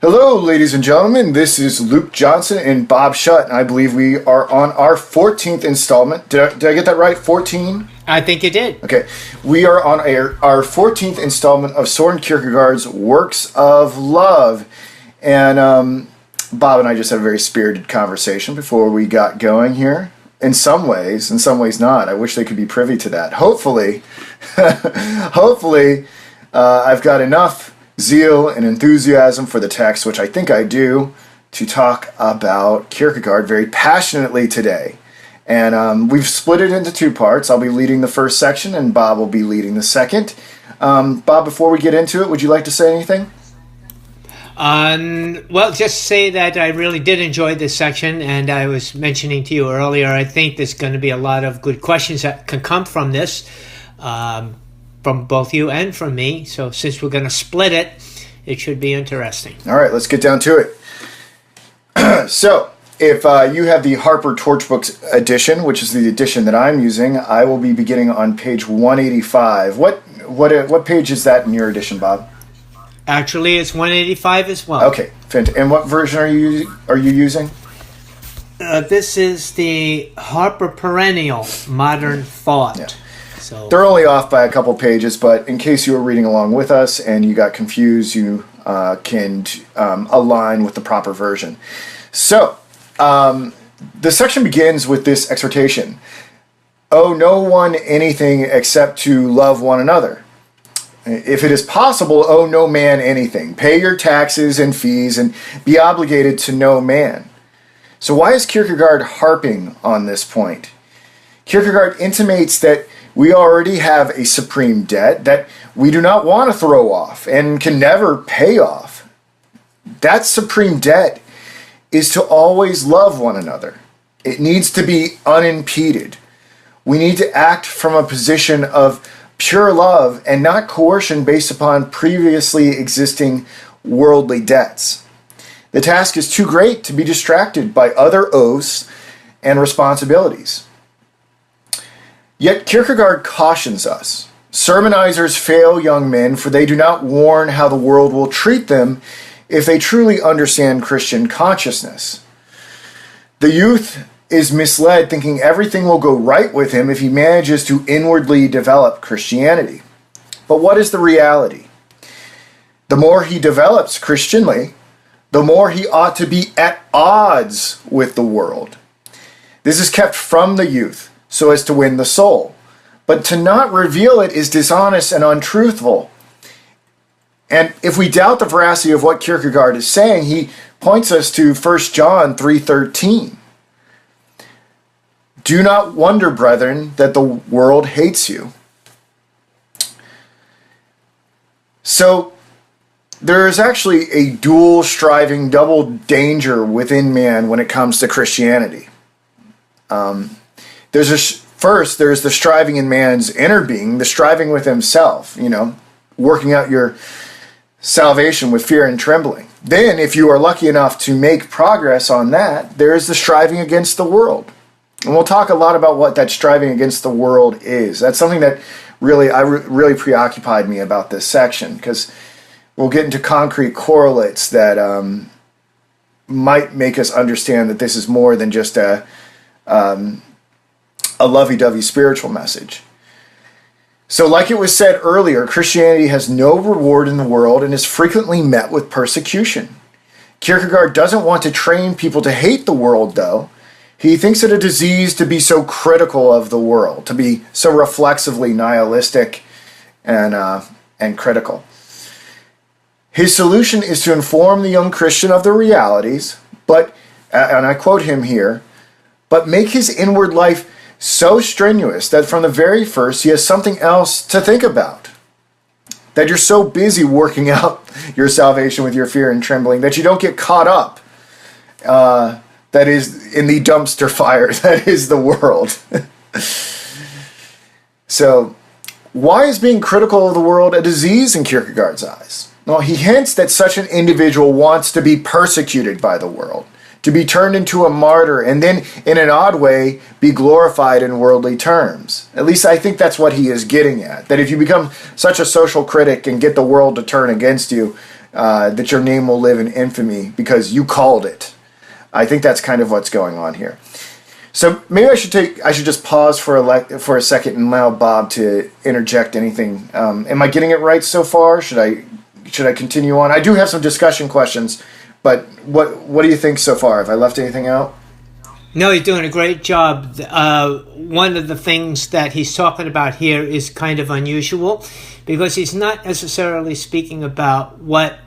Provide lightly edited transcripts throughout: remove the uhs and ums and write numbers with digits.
Hello, ladies and gentlemen. This is Luke Johnson and Bob Schut, and I believe we are on our 14th installment. Did I get that right? 14? I think you did. Okay. We are on our 14th installment of Soren Kierkegaard's Works of Love. And Bob and I just had a very spirited conversation before we got going here. In some ways not. I wish they could be privy to that. Hopefully, I've got enough zeal and enthusiasm for the text, which I think I do, to talk about Kierkegaard very passionately today. And we've split it into two parts. I'll be leading the first section, and Bob will be leading the second. Bob, before we get into it, would you like to say anything? Well, just say that I really did enjoy this section, and I was mentioning to you earlier, I think there's going to be a lot of good questions that can come from this, from both you and from me. So since we're going to split it, it should be interesting. All right, let's get down to it. So, if you have the Harper Torchbooks edition, which is the edition that I'm using, I will be beginning on page 185. What page is that in your edition, Bob? Actually, it's 185 as well. Okay, and what version are you using? This is the Harper Perennial Modern Thought. Yeah. So they're only off by a couple pages, but in case you were reading along with us and you got confused, you can align with the proper version. So, the section begins with this exhortation: "Owe no one anything except to love one another. If it is possible, owe no man anything. Pay your taxes and fees and be obligated to no man." So why is Kierkegaard harping on this point? Kierkegaard intimates that we already have a supreme debt that we do not want to throw off and can never pay off. That supreme debt is to always love one another. It needs to be unimpeded. We need to act from a position of pure love and not coercion based upon previously existing worldly debts. The task is too great to be distracted by other oaths and responsibilities. Yet Kierkegaard cautions us. Sermonizers fail young men, for they do not warn how the world will treat them if they truly understand Christian consciousness. The youth is misled, thinking everything will go right with him if he manages to inwardly develop Christianity. But what is the reality? The more he develops Christianly, the more he ought to be at odds with the world. This is kept from the youth so as to win the soul. But to not reveal it is dishonest and untruthful. And if we doubt the veracity of what Kierkegaard is saying, he points us to 1 John 3:13. "Do not wonder, brethren, that the world hates you." So there is actually a dual striving, double danger within man when it comes to Christianity. First, there's the striving in man's inner being, the striving with himself, working out your salvation with fear and trembling. Then, if you are lucky enough to make progress on that, there is the striving against the world. And we'll talk a lot about what that striving against the world is. That's something that really preoccupied me about this section, because we'll get into concrete correlates that might make us understand that this is more than just a lovey-dovey spiritual message. So like it was said earlier, Christianity has no reward in the world and is frequently met with persecution. Kierkegaard doesn't want to train people to hate the world, though. He thinks it a disease to be so critical of the world, to be so reflexively nihilistic and critical. His solution is to inform the young Christian of the realities, but, and I quote him here, "but make his inward life so strenuous that from the very first he has something else to think about. That you're so busy working out your salvation with your fear and trembling that you don't get caught up, that is, in the dumpster fire that is the world." So, why is being critical of the world a disease in Kierkegaard's eyes? Well, he hints that such an individual wants to be persecuted by the world, to be turned into a martyr, and then, in an odd way, be glorified in worldly terms. At least I think that's what he is getting at. That if you become such a social critic and get the world to turn against you, that your name will live in infamy because you called it. I think that's kind of what's going on here. So maybe I should just pause for a second and allow Bob to interject anything. Am I getting it right so far? Should I continue on? I do have some discussion questions, but what do you think so far? Have I left anything out? No, you're doing a great job. One of the things that he's talking about here is kind of unusual because he's not necessarily speaking about what,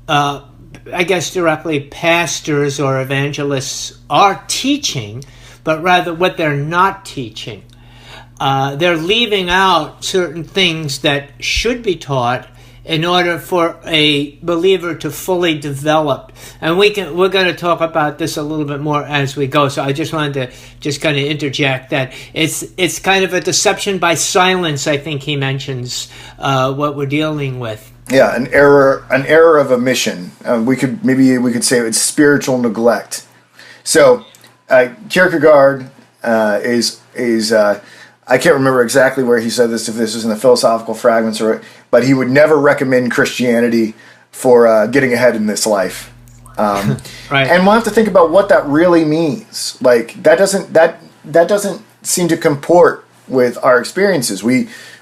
I guess, directly pastors or evangelists are teaching, but rather what they're not teaching. They're leaving out certain things that should be taught in order for a believer to fully develop. And we're going to talk about this a little bit more as we go. So I just wanted to just kind of interject that it's kind of a deception by silence, I think he mentions, what we're dealing with. Yeah, an error of omission. We could say it's spiritual neglect. So Kierkegaard is I can't remember exactly where he said this, if this was in the Philosophical Fragments but he would never recommend Christianity for getting ahead in this life. Right. And we'll have to think about what that really means. Like that doesn't seem to comport with our experiences.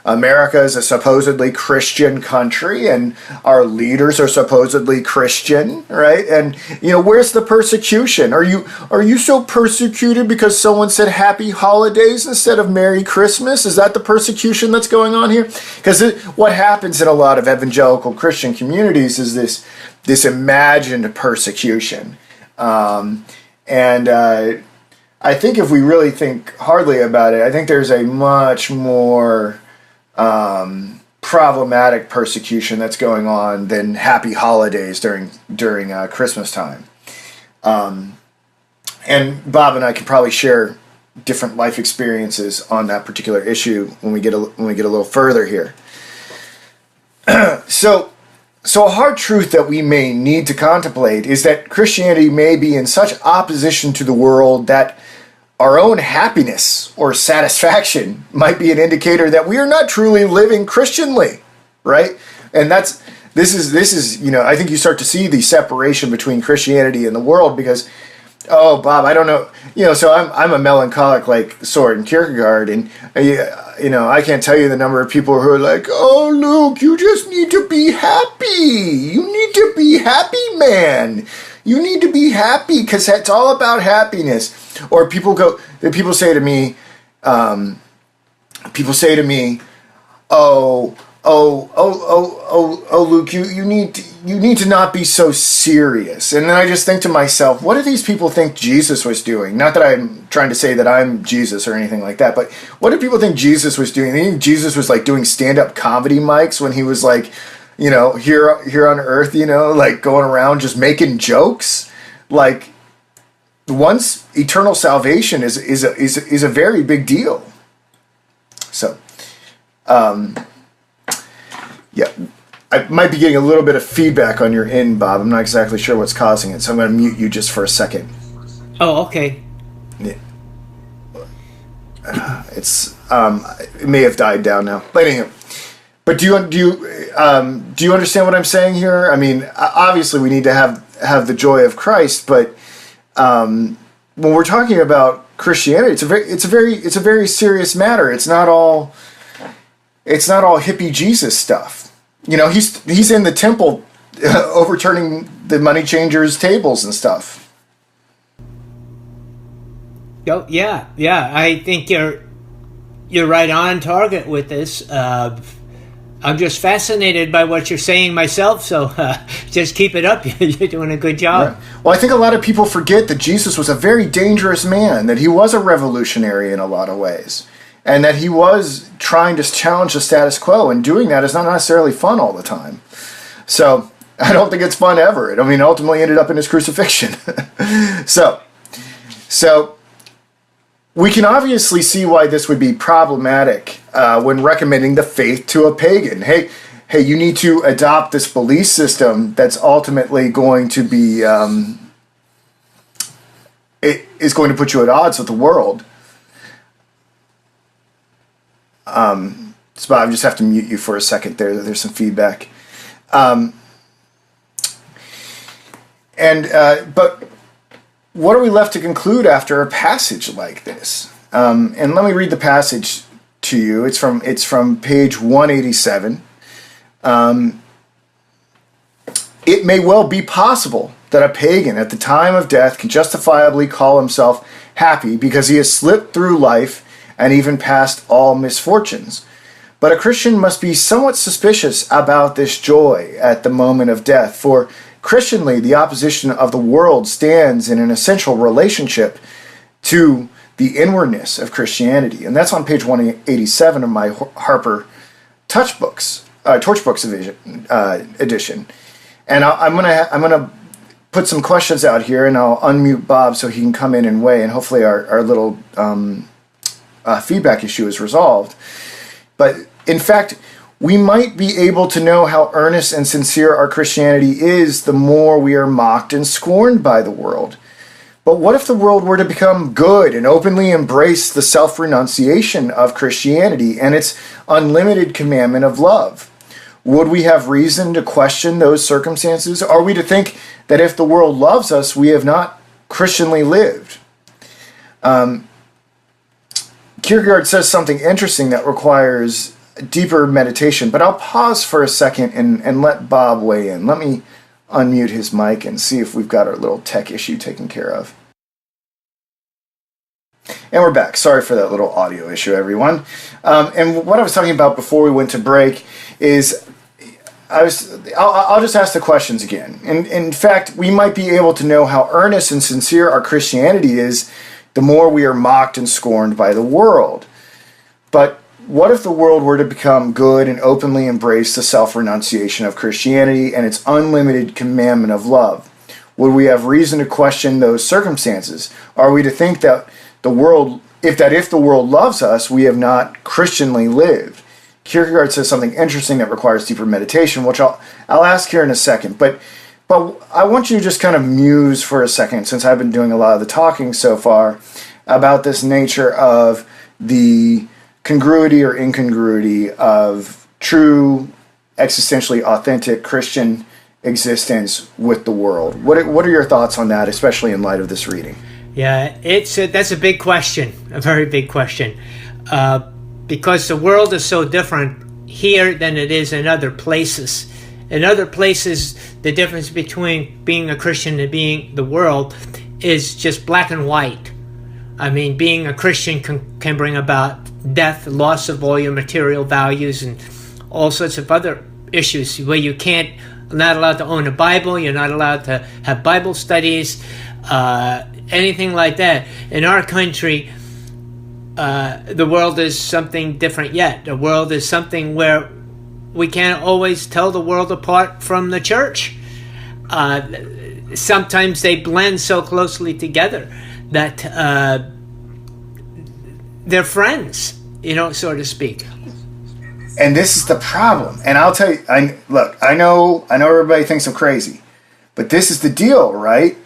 America is a supposedly Christian country, and our leaders are supposedly Christian, right? And where's the persecution? Are you so persecuted because someone said Happy Holidays instead of Merry Christmas? Is that the persecution that's going on here? Because what happens in a lot of evangelical Christian communities is this imagined persecution, and I think if we really think hardly about it, I think there's a much more problematic persecution that's going on than Happy Holidays during Christmas time. And Bob and I could probably share different life experiences on that particular issue when we get a little further here. So a hard truth that we may need to contemplate is that Christianity may be in such opposition to the world that our own happiness or satisfaction might be an indicator that we are not truly living Christianly, right? And this is I think you start to see the separation between Christianity and the world because, oh, Bob, I don't know, so I'm a melancholic sort in Kierkegaard, and I can't tell you the number of people who are like, oh, Luke, you just need to be happy. You need to be happy, man. You need to be happy because it's all about happiness. Or people say to me, oh, Luke, you need to not be so serious. And then I just think to myself, what do these people think Jesus was doing? Not that I'm trying to say that I'm Jesus or anything like that, but what do people think Jesus was doing? They think Jesus was doing stand-up comedy mics when he was here on earth, going around just making jokes. Once eternal salvation is a very big deal. So, yeah, I might be getting a little bit of feedback on your end, Bob. I'm not exactly sure what's causing it, so I'm going to mute you just for a second. Oh, okay. Yeah. It may have died down now. But anyhow. But do you understand what I'm saying here? I mean, obviously we need to have the joy of Christ, but when we're talking about Christianity, it's a very serious matter. It's not all hippie Jesus stuff. He's in the temple overturning the money changers' tables and stuff. Oh, yeah. I think you're right on target with this. I'm just fascinated by what you're saying myself, so just keep it up. You're doing a good job. Right. Well, I think a lot of people forget that Jesus was a very dangerous man, that he was a revolutionary in a lot of ways, and that he was trying to challenge the status quo, and doing that is not necessarily fun all the time. So I don't think it's fun ever. I mean, ultimately ended up in his crucifixion. So we can obviously see why this would be problematic when recommending the faith to a pagan. Hey, you need to adopt this belief system that's ultimately going to be, it is going to put you at odds with the world. So I just have to mute you for a second there. There's some feedback. But what are we left to conclude after a passage like this? And let me read the passage to you. It's from page 187. It may well be possible that a pagan at the time of death can justifiably call himself happy because he has slipped through life and even past all misfortunes. But a Christian must be somewhat suspicious about this joy at the moment of death, for Christianly, the opposition of the world stands in an essential relationship to the inwardness of Christianity. And that's on page 187 of my Harper Torchbooks edition. And I'm gonna put some questions out here, and I'll unmute Bob so he can come in and weigh, and hopefully our little feedback issue is resolved. But in fact, we might be able to know how earnest and sincere our Christianity is the more we are mocked and scorned by the world. But what if the world were to become good and openly embrace the self-renunciation of Christianity and its unlimited commandment of love? Would we have reason to question those circumstances? Are we to think that if the world loves us, we have not Christianly lived? Kierkegaard says something interesting that requires deeper meditation, but I'll pause for a second and let Bob weigh in. Let me unmute his mic and see if we've got our little tech issue taken care of. And we're back. Sorry for that little audio issue, everyone. And what I was talking about before we went to break is I'll just ask the questions again. In fact, we might be able to know how earnest and sincere our Christianity is the more we are mocked and scorned by the world. But what if the world were to become good and openly embrace the self-renunciation of Christianity and its unlimited commandment of love? Would we have reason to question those circumstances? Are we to think that if the world loves us, we have not Christianly lived? Kierkegaard says something interesting that requires deeper meditation, which I'll ask here in a second. But I want you to just kind of muse for a second, since I've been doing a lot of the talking so far, about this nature of the congruity or incongruity of true, existentially authentic Christian existence with the world. What are your thoughts on that, especially in light of this reading? Yeah, that's a big question, a very big question, because the world is so different here than it is in other places. In other places, the difference between being a Christian and being the world is just black and white. I mean, being a Christian can bring about death, loss of all your material values, and all sorts of other issues where you're not allowed to own a Bible, you're not allowed to have Bible studies, anything like that. In our country, the world is something different yet. The world is something where we can't always tell the world apart from the church. Sometimes they blend so closely together that they're friends, so to speak. And this is the problem. And I'll tell you, I know everybody thinks I'm crazy, but this is the deal, right?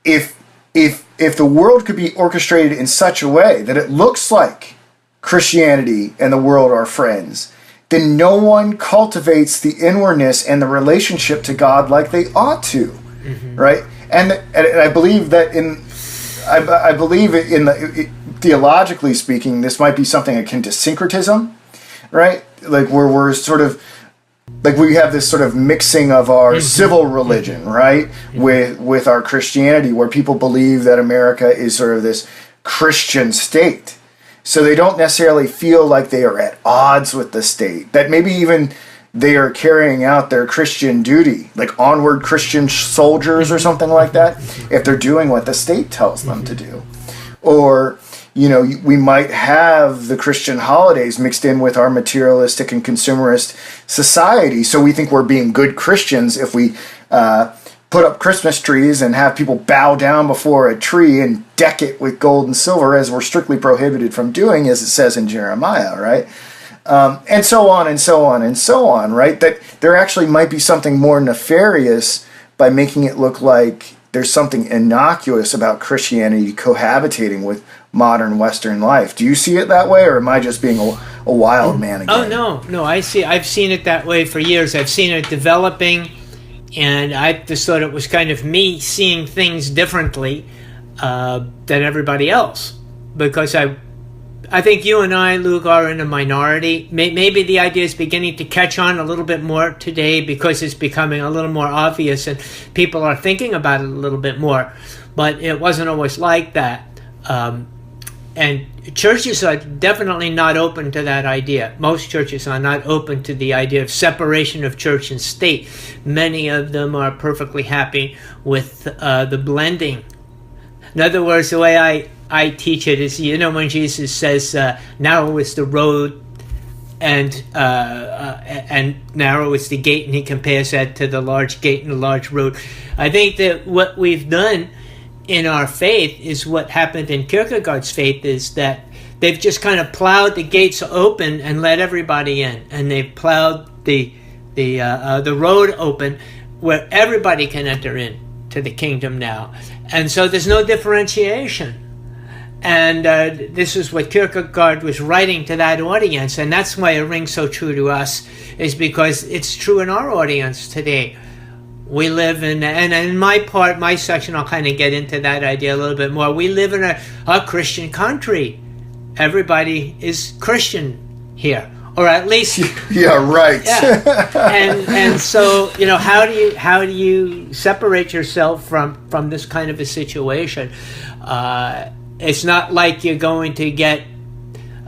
If the world could be orchestrated in such a way that it looks like Christianity and the world are friends, then no one cultivates the inwardness and the relationship to God like they ought to, right? And I believe that theologically speaking, this might be something akin to syncretism, right? Like where we're sort of, like we have this sort of mixing of our civil religion, right, with our Christianity, where people believe that America is sort of this Christian state. So they don't necessarily feel like they are at odds with the state, that maybe even they are carrying out their Christian duty, like onward Christian soldiers or something like that, if they're doing what the state tells them to do. Or, we might have the Christian holidays mixed in with our materialistic and consumerist society. So we think we're being good Christians if we put up Christmas trees and have people bow down before a tree and deck it with gold and silver, as we're strictly prohibited from doing, as it says in Jeremiah, right? And so on and so on and so on, right? That there actually might be something more nefarious by making it look like there's something innocuous about Christianity cohabitating with modern Western life. Do you see it that way, or am I just being a wild man again? Oh, no, I've seen it that way for years. I've seen it developing And I just thought it was kind of me seeing things differently than everybody else. Because I think you and I, Luke, are in a minority. Maybe the idea is beginning to catch on a little bit more today because it's becoming a little more obvious and people are thinking about it a little bit more. But it wasn't always like that. And churches are definitely not open to that idea. Most churches are not open to the idea of separation of church and state. Many of them are perfectly happy with the blending. In other words, the way I teach it is, when Jesus says, narrow is the road and narrow is the gate, and he compares that to the large gate and the large road. I think that what we've done in our faith is what happened in Kierkegaard's faith, is that they've just kind of plowed the gates open and let everybody in, and they've plowed the road open where everybody can enter in to the kingdom now. And so there's no differentiation. And this is what Kierkegaard was writing to that audience, and that's why it rings so true to us, is because it's true in our audience today. We live in, and in my section, I'll kind of get into that idea a little bit more. We live in a Christian country. Everybody is Christian here, or at least. Yeah, right. Yeah. And so, how do you separate yourself from this kind of a situation? It's not like you're going to get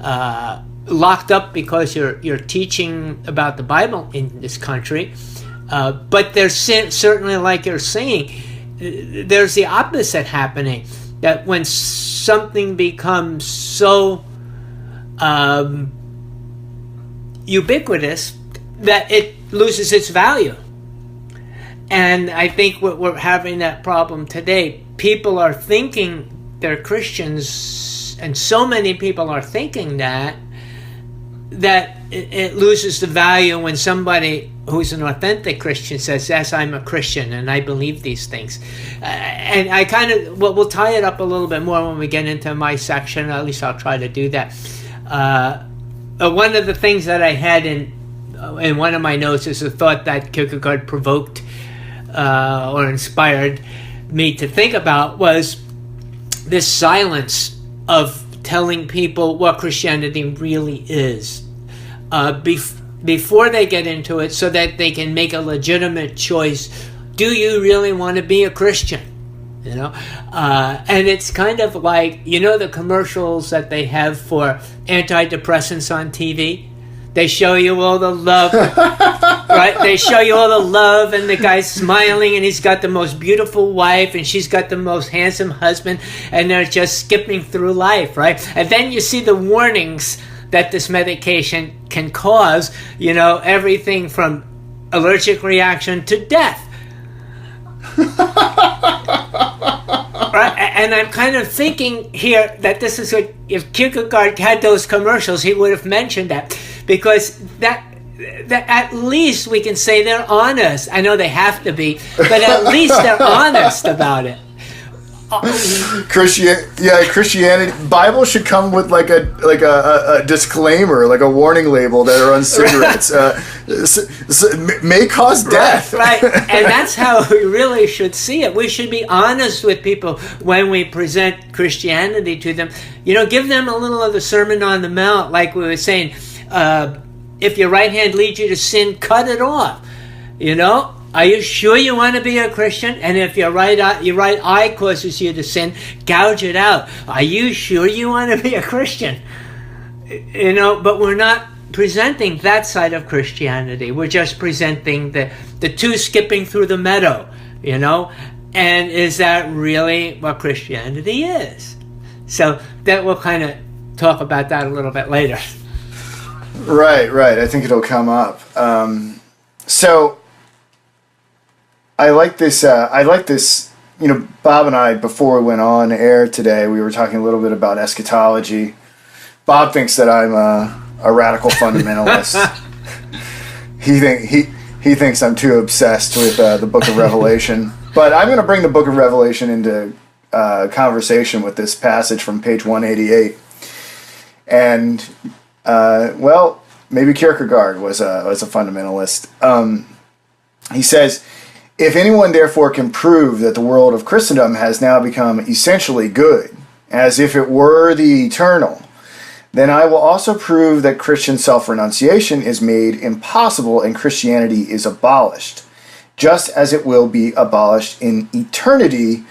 locked up because you're teaching about the Bible in this country. But there's certainly, like you're saying, there's the opposite happening. That when something becomes so ubiquitous that it loses its value. And I think we're having that problem today. People are thinking they're Christians, and so many people are thinking that it loses the value when somebody who's an authentic Christian says, yes, I'm a Christian and I believe these things. And I kind of, we'll tie it up a little bit more when we get into my section. At least I'll try to do that. One of the things that I had in one of my notes is a thought that Kierkegaard provoked or inspired me to think about, was this silence of telling people what Christianity really is before they get into it, so that they can make a legitimate choice. Do you really want to be a Christian? And it's kind of like, the commercials that they have for antidepressants on TV? They show you all the love, right? They show you all the love, and the guy's smiling, and he's got the most beautiful wife, and she's got the most handsome husband, and they're just skipping through life, right? And then you see the warnings that this medication can cause, everything from allergic reaction to death. Right? And I'm kind of thinking here that this is what, if Kierkegaard had those commercials, he would have mentioned that, because that at least we can say they're honest. I know they have to be, but at least they're honest about it. Christianity. Bible should come with like a disclaimer, like a warning label that are on cigarettes. May cause death. Right. And that's how we really should see it. We should be honest with people when we present Christianity to them. Give them a little of the Sermon on the Mount, like we were saying. If your right hand leads you to sin, cut it off. Are you sure you want to be a Christian? And if your right eye causes you to sin, gouge it out. Are you sure you want to be a Christian? But we're not presenting that side of Christianity. We're just presenting the two skipping through the meadow, And is that really what Christianity is? So that we'll kind of talk about that a little bit later. Right. I think it'll come up. So I like this. Bob and I, before we went on air today, we were talking a little bit about eschatology. Bob thinks that I'm a radical fundamentalist. He thinks I'm too obsessed with the Book of Revelation. But I'm going to bring the Book of Revelation into conversation with this passage from page 188. And maybe Kierkegaard was a fundamentalist. He says, If anyone therefore can prove that the world of Christendom has now become essentially good, as if it were the eternal, then I will also prove that Christian self-renunciation is made impossible and Christianity is abolished, just as it will be abolished in eternity,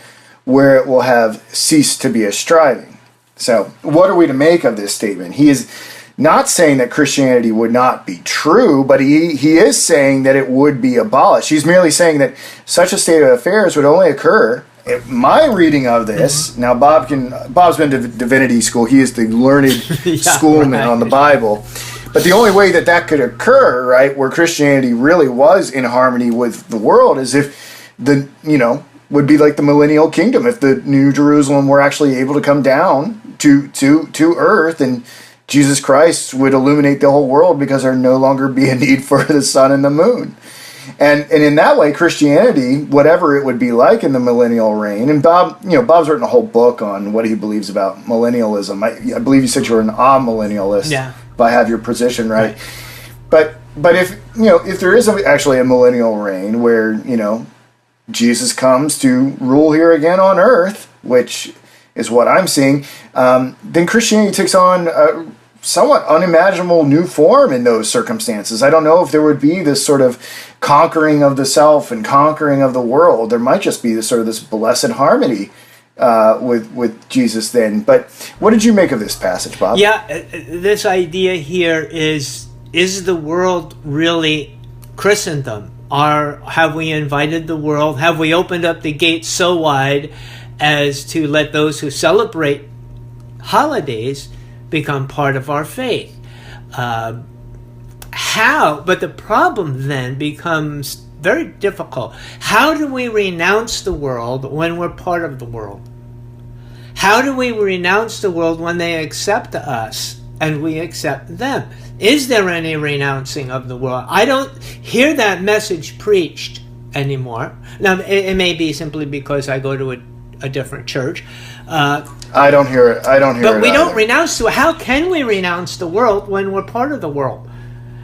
where it will have ceased to be a striving. So, what are we to make of this statement? He is not saying that Christianity would not be true, but he is saying that it would be abolished. He's merely saying that such a state of affairs would only occur. My reading of this, now Bob's been to divinity school. He is the learned schoolman on the Bible. But the only way that could occur, right, where Christianity really was in harmony with the world, is if would be like the millennial kingdom, if the New Jerusalem were actually able to come down to earth, and Jesus Christ would illuminate the whole world because there'd no longer be a need for the sun and the moon. And in that way, Christianity, whatever it would be like in the millennial reign, and Bob's written a whole book on what he believes about millennialism. I believe you said you were an amillennialist. Yeah. If I have your position right. But if there is actually a millennial reign where Jesus comes to rule here again on earth, which is what I'm seeing, then Christianity takes on a somewhat unimaginable new form in those circumstances. I don't know if there would be this sort of conquering of the self and conquering of the world. There might just be this blessed harmony with Jesus then. But what did you make of this passage, Bob? Yeah, this idea here is the world really Christendom? Have we invited the world? Have we opened up the gates so wide as to let those who celebrate holidays become part of our faith? How? But the problem then becomes very difficult. How do we renounce the world when we're part of the world? How do we renounce the world when they accept us and we accept them? Is there any renouncing of the world? I don't hear that message preached anymore. Now, it may be simply because I go to a different church. I don't hear it. But we don't renounce the. How can we renounce the world when we're part of the world?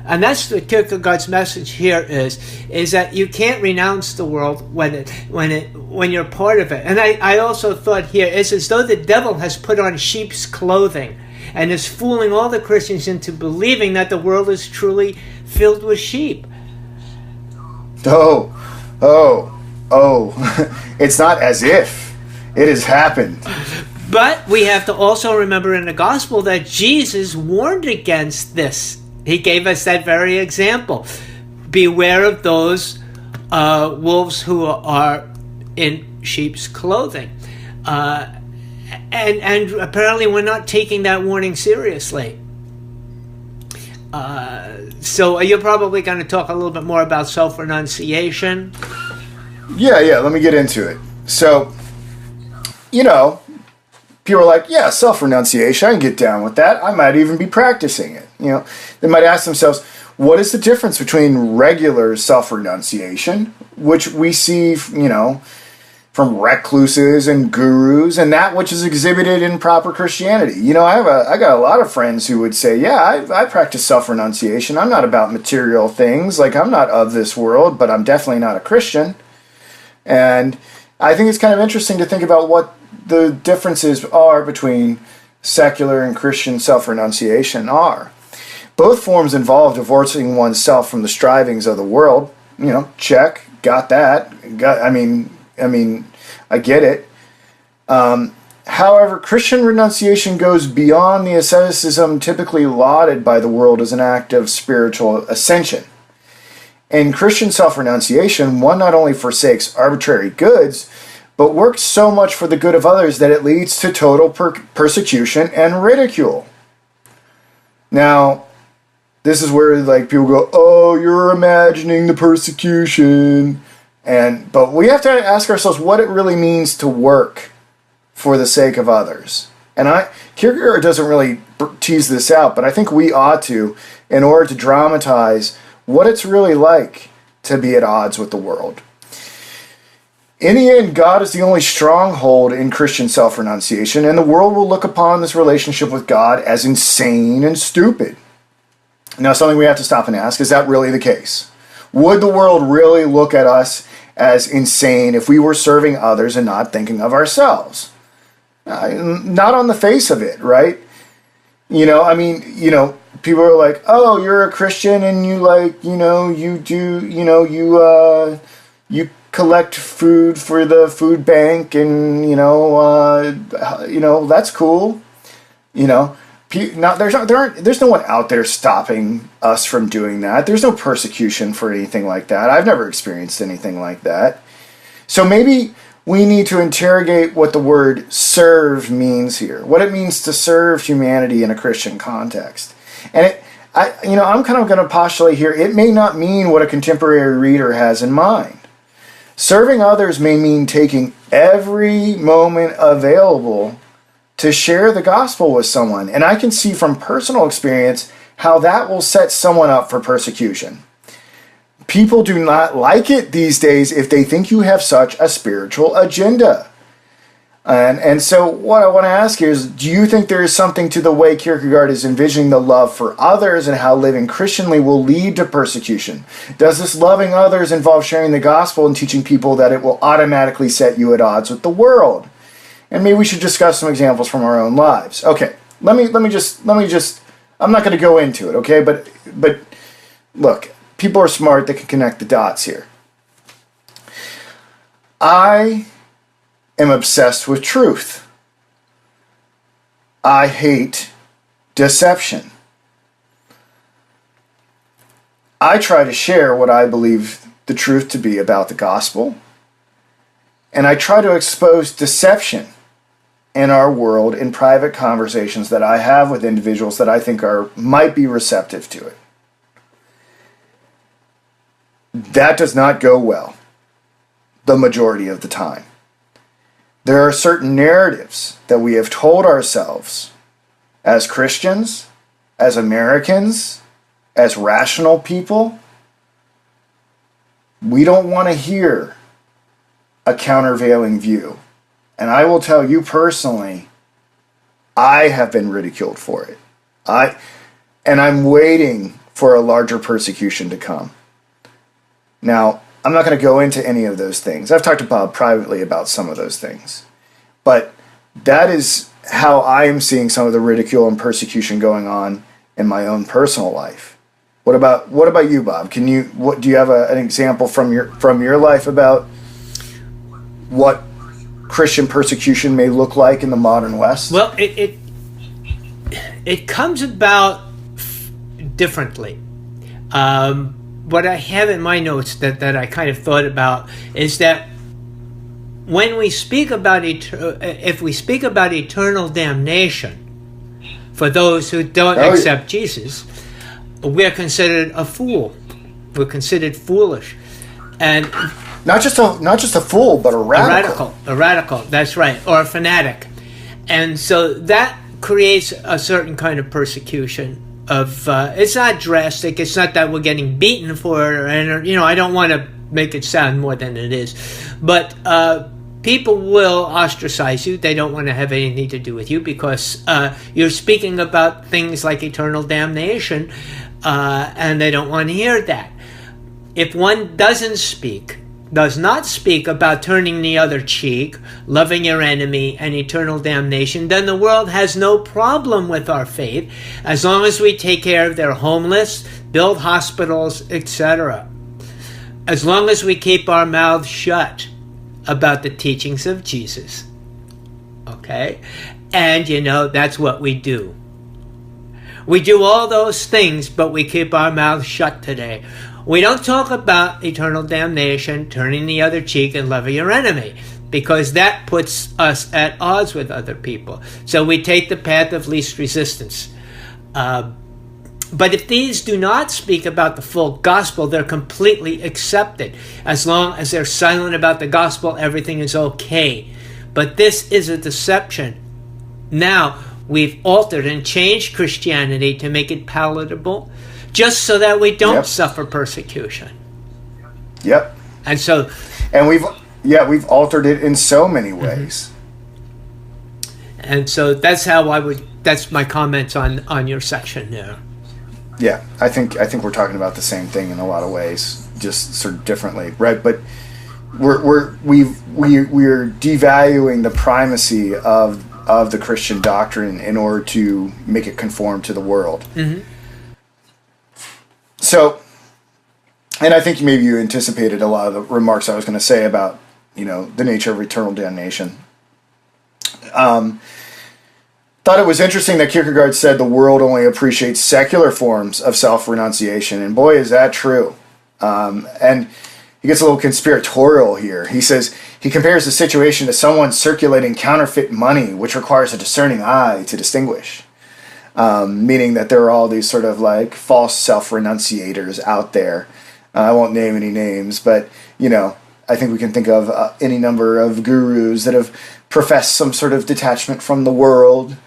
And that's what Kierkegaard's message here is that you can't renounce the world when you're part of it. And I also thought here it's as though the devil has put on sheep's clothing and is fooling all the Christians into believing that the world is truly filled with sheep. Oh, it's not as if it has happened. But we have to also remember in the gospel that Jesus warned against this. He gave us that very example. Beware of those wolves who are in sheep's clothing. And apparently we're not taking that warning seriously. So you're probably going to talk a little bit more about self-renunciation. Yeah, let me get into it. So, people are like, yeah, self-renunciation, I can get down with that. I might even be practicing it. They might ask themselves, what is the difference between regular self-renunciation, which we see, from recluses and gurus, and that which is exhibited in proper Christianity? I got a lot of friends who would say, yeah, I practice self-renunciation. I'm not about material things. Like, I'm not of this world, but I'm definitely not a Christian. And I think it's kind of interesting to think about what the differences are between secular and Christian self-renunciation are. Both forms involve divorcing oneself from the strivings of the world. Check, got that. I get it. However, Christian renunciation goes beyond the asceticism typically lauded by the world as an act of spiritual ascension. In Christian self-renunciation, one not only forsakes arbitrary goods, but works so much for the good of others that it leads to total persecution and ridicule. Now, this is where people go, oh, you're imagining the persecution. But we have to ask ourselves what it really means to work for the sake of others. And Kierkegaard doesn't really tease this out, but I think we ought to, in order to dramatize what it's really like to be at odds with the world. In the end, God is the only stronghold in Christian self-renunciation, and the world will look upon this relationship with God as insane and stupid. Now, something we have to stop and ask, is that really the case? Would the world really look at us as insane if we were serving others and not thinking of ourselves. Not on the face of it, right? People are like, oh, you're a Christian and you you collect food for the food bank and, that's cool. There's no one out there stopping us from doing that. There's no persecution for anything like that. I've never experienced anything like that. So maybe we need to interrogate what the word serve means here, what it means to serve humanity in a Christian context. And I'm kind of going to postulate here, it may not mean what a contemporary reader has in mind. Serving others may mean taking every moment available to share the gospel with someone. And I can see from personal experience how that will set someone up for persecution. People do not like it these days if they think you have such a spiritual agenda. And so what I want to ask you is, do you think there is something to the way Kierkegaard is envisioning the love for others and how living Christianly will lead to persecution? Does this loving others involve sharing the gospel and teaching people that it will automatically set you at odds with the world? And maybe we should discuss some examples from our own lives. Okay, let me just, I'm not going to go into it, okay? But look, people are smart, they can connect the dots here. I am obsessed with truth. I hate deception. I try to share what I believe the truth to be about the gospel, and I try to expose deception in our world in private conversations that I have with individuals that I think might be receptive to it. That does not go well the majority of the time. There are certain narratives that we have told ourselves as Christians, as Americans, as rational people. We don't want to hear a countervailing view. And I will tell you personally, I have been ridiculed for it. And I'm waiting for a larger persecution to come. Now, I'm not going to go into any of those things. I've talked to Bob privately about some of those things. But that is how I am seeing some of the ridicule and persecution going on in my own personal life. What about you, Bob? Do you have an example from your life about what Christian persecution may look like in the modern West? Well, it comes about differently. What I have in my notes that I kind of thought about is that when we speak about if we speak about eternal damnation for those who don't accept Jesus, we're considered a fool. We're considered foolish, and not just a fool, but a radical. A radical. That's right, or a fanatic, and so that creates a certain kind of persecution. It's not drastic. It's not that we're getting beaten for it, and I don't want to make it sound more than it is, but people will ostracize you. They don't want to have anything to do with you because you're speaking about things like eternal damnation, and they don't want to hear that. If one does not speak about turning the other cheek, loving your enemy, and eternal damnation, then the world has no problem with our faith as long as we take care of their homeless, build hospitals, etc. As long as we keep our mouths shut about the teachings of Jesus. Okay? And that's what we do. We do all those things, but we keep our mouths shut today. We don't talk about eternal damnation, turning the other cheek, and loving your enemy, because that puts us at odds with other people. So we take the path of least resistance. But if these do not speak about the full gospel, they're completely accepted. As long as they're silent about the gospel, everything is okay. But this is a deception. Now, we've altered and changed Christianity to make it palatable, just so that we don't suffer persecution. Yep. And we've altered it in so many ways. And so that's my comments on your section there. Yeah, I think we're talking about the same thing in a lot of ways, just sort of differently, right? But we're devaluing the primacy of the Christian doctrine in order to make it conform to the world. Mm-hmm. So, and I think maybe you anticipated a lot of the remarks I was going to say about, the nature of eternal damnation. Thought it was interesting that Kierkegaard said the world only appreciates secular forms of self-renunciation, and boy, is that true. And he gets a little conspiratorial here. He says he compares the situation to someone circulating counterfeit money, which requires a discerning eye to distinguish. Meaning that there are all these sort of like false self-renunciators out there. I won't name any names, but, I think we can think of any number of gurus that have professed some sort of detachment from the world.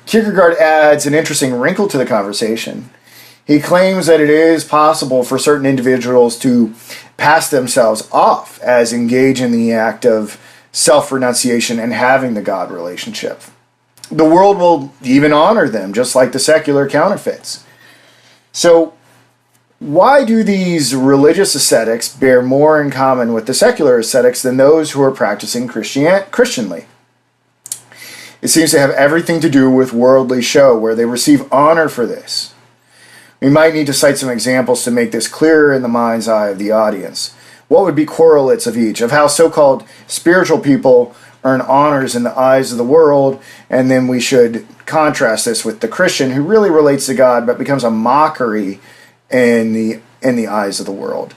Kierkegaard adds an interesting wrinkle to the conversation. He claims that it is possible for certain individuals to pass themselves off as engage in the act of self-renunciation and having the God relationship. The world will even honor them, just like the secular counterfeits. So, why do these religious ascetics bear more in common with the secular ascetics than those who are practicing Christianly? It seems to have everything to do with worldly show, where they receive honor for this. We might need to cite some examples to make this clearer in the mind's eye of the audience. What would be correlates of each, of how so-called spiritual people earn honors in the eyes of the world, and then we should contrast this with the Christian who really relates to God but becomes a mockery in the eyes of the world.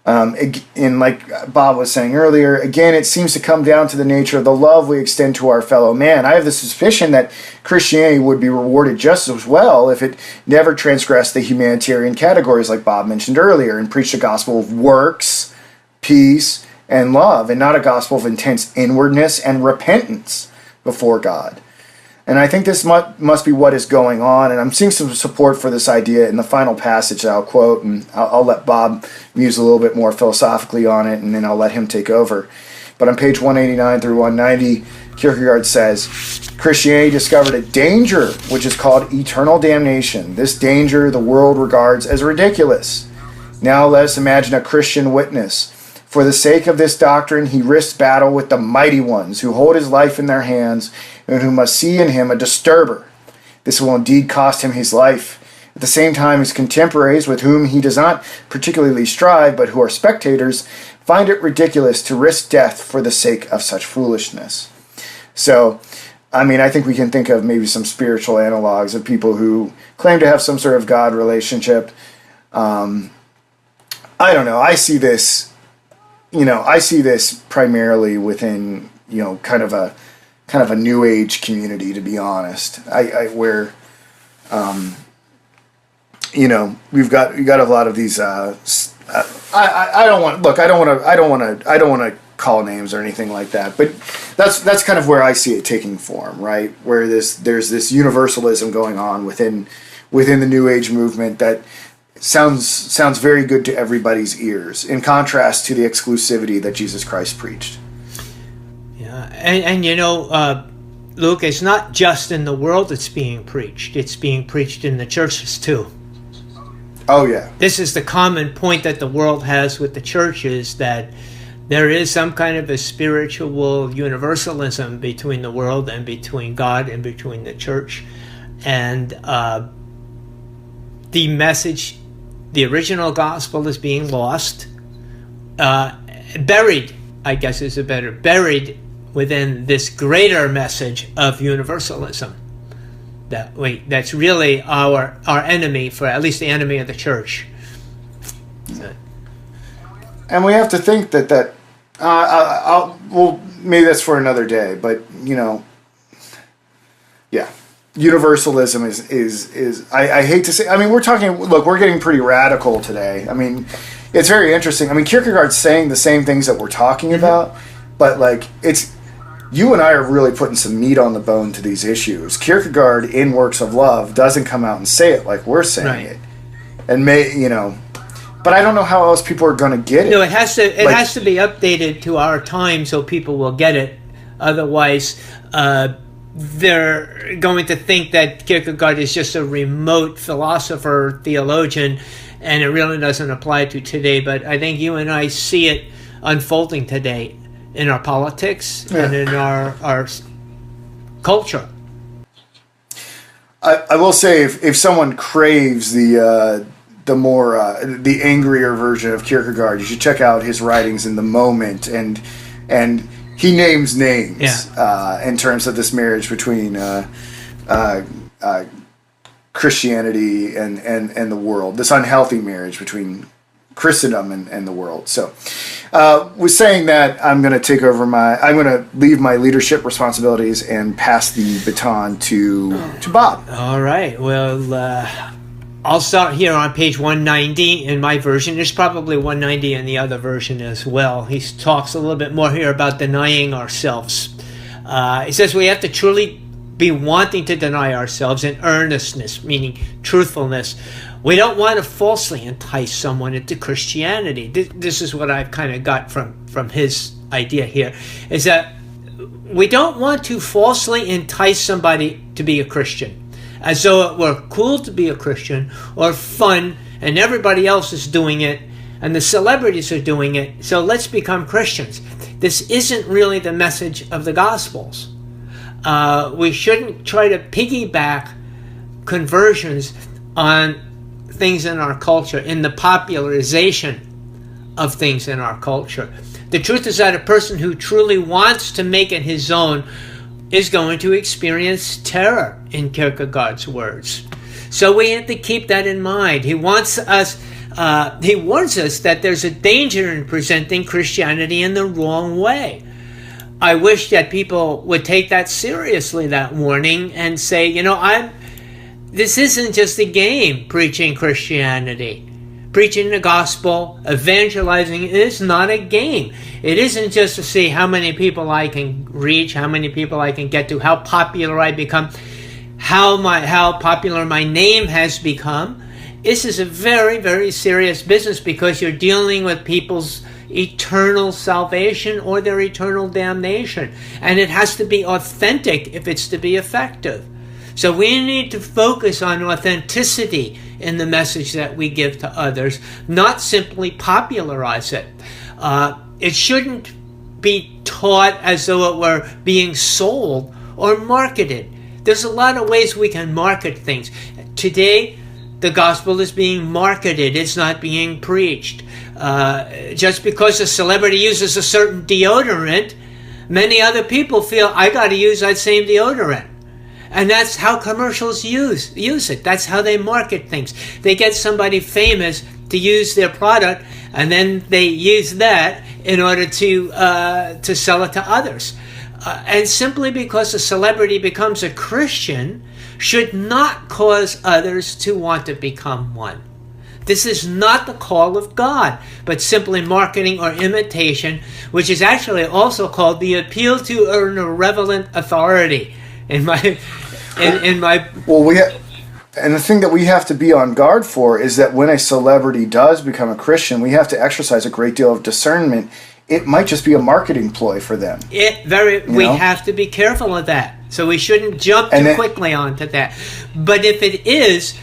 And like Bob was saying earlier, again, it seems to come down to the nature of the love we extend to our fellow man. I have the suspicion that Christianity would be rewarded just as well if it never transgressed the humanitarian categories like Bob mentioned earlier and preached a gospel of works, peace, and love, and not a gospel of intense inwardness and repentance before God. And I think this must be what is going on, and I'm seeing some support for this idea in the final passage that I'll quote, and I'll let Bob muse a little bit more philosophically on it, and then I'll let him take over. But on page 189 through 190, Kierkegaard says, Christianity discovered a danger which is called eternal damnation. This danger the world regards as ridiculous. Now let us imagine a Christian witness. For the sake of this doctrine, he risks battle with the mighty ones who hold his life in their hands and who must see in him a disturber. This will indeed cost him his life. At the same time, his contemporaries, with whom he does not particularly strive, but who are spectators, find it ridiculous to risk death for the sake of such foolishness. So, I think we can think of maybe some spiritual analogs of people who claim to have some sort of God relationship. I don't know. I see this primarily within, kind of a new age community, to be honest. We've got a lot of these. I don't want to call names or anything like that, but that's kind of where I see it taking form, right? Where there's this universalism going on within the new age movement that sounds very good to everybody's ears, in contrast to the exclusivity that Jesus Christ preached. Yeah, and Luke, it's not just in the world that's being preached. It's being preached in the churches too. Oh, yeah. This is the common point that the world has with the churches, that there is some kind of a spiritual universalism between the world and between God and between the church. And the message, the original gospel, is being lost, buried, I guess is a better, buried within this greater message of universalism. That's really our enemy, for at least the enemy of the church. And we have to think that maybe that's for another day, but yeah, universalism is I hate to say, we're getting pretty radical today. It's very interesting. Kierkegaard's saying the same things that we're talking about, but you and I are really putting some meat on the bone to these issues. Kierkegaard, in Works of Love, doesn't come out and say it like we're saying it. And but I don't know how else people are going to get it. No, it has to be updated to our time so people will get it. Otherwise, they're going to think that Kierkegaard is just a remote philosopher, theologian, and it really doesn't apply to today. But I think you and I see it unfolding today in our politics and in our culture. I will say, if someone craves the angrier version of Kierkegaard, you should check out his writings in The Moment, and he names names in terms of this marriage between Christianity and the world, this unhealthy marriage between Christendom and the world. So, with saying that, I'm going to leave my leadership responsibilities and pass the baton to Bob. All right. Well, I'll start here on page 190 in my version. There's probably 190 in the other version as well. He talks a little bit more here about denying ourselves. He says we have to truly be wanting to deny ourselves in earnestness, meaning truthfulness. We don't want to falsely entice someone into Christianity. This is what I've kind of got from his idea here, is that we don't want to falsely entice somebody to be a Christian, as though it were cool to be a Christian or fun, and everybody else is doing it, and the celebrities are doing it, so let's become Christians. This isn't really the message of the Gospels. We shouldn't try to piggyback conversions on things in our culture, in the popularization of things in our culture. The truth is that a person who truly wants to make it his own is going to experience terror, in Kierkegaard's words. So we have to keep that in mind. He warns us that there's a danger in presenting Christianity in the wrong way. I wish that people would take that seriously, that warning, and say, this isn't just a game, preaching Christianity. Preaching the gospel, evangelizing is not a game. It isn't just to see how many people I can reach, how many people I can get to, how popular I become, how popular my name has become. This is a very, very serious business, because you're dealing with people's eternal salvation or their eternal damnation. And it has to be authentic if it's to be effective. So we need to focus on authenticity in the message that we give to others, not simply popularize it. It shouldn't be taught as though it were being sold or marketed. There's a lot of ways we can market things. Today, the gospel is being marketed. It's not being preached. Just because a celebrity uses a certain deodorant, many other people feel, I got to use that same deodorant. And that's how commercials use it. That's how they market things. They get somebody famous to use their product, and then they use that in order to sell it to others. And simply because a celebrity becomes a Christian should not cause others to want to become one. This is not the call of God, but simply marketing or imitation, which is actually also called the appeal to an irrelevant authority. And the thing that we have to be on guard for is that when a celebrity does become a Christian, we have to exercise a great deal of discernment. It might just be a marketing ploy for them. We have to be careful of that. So we shouldn't jump too quickly onto that. But if it is,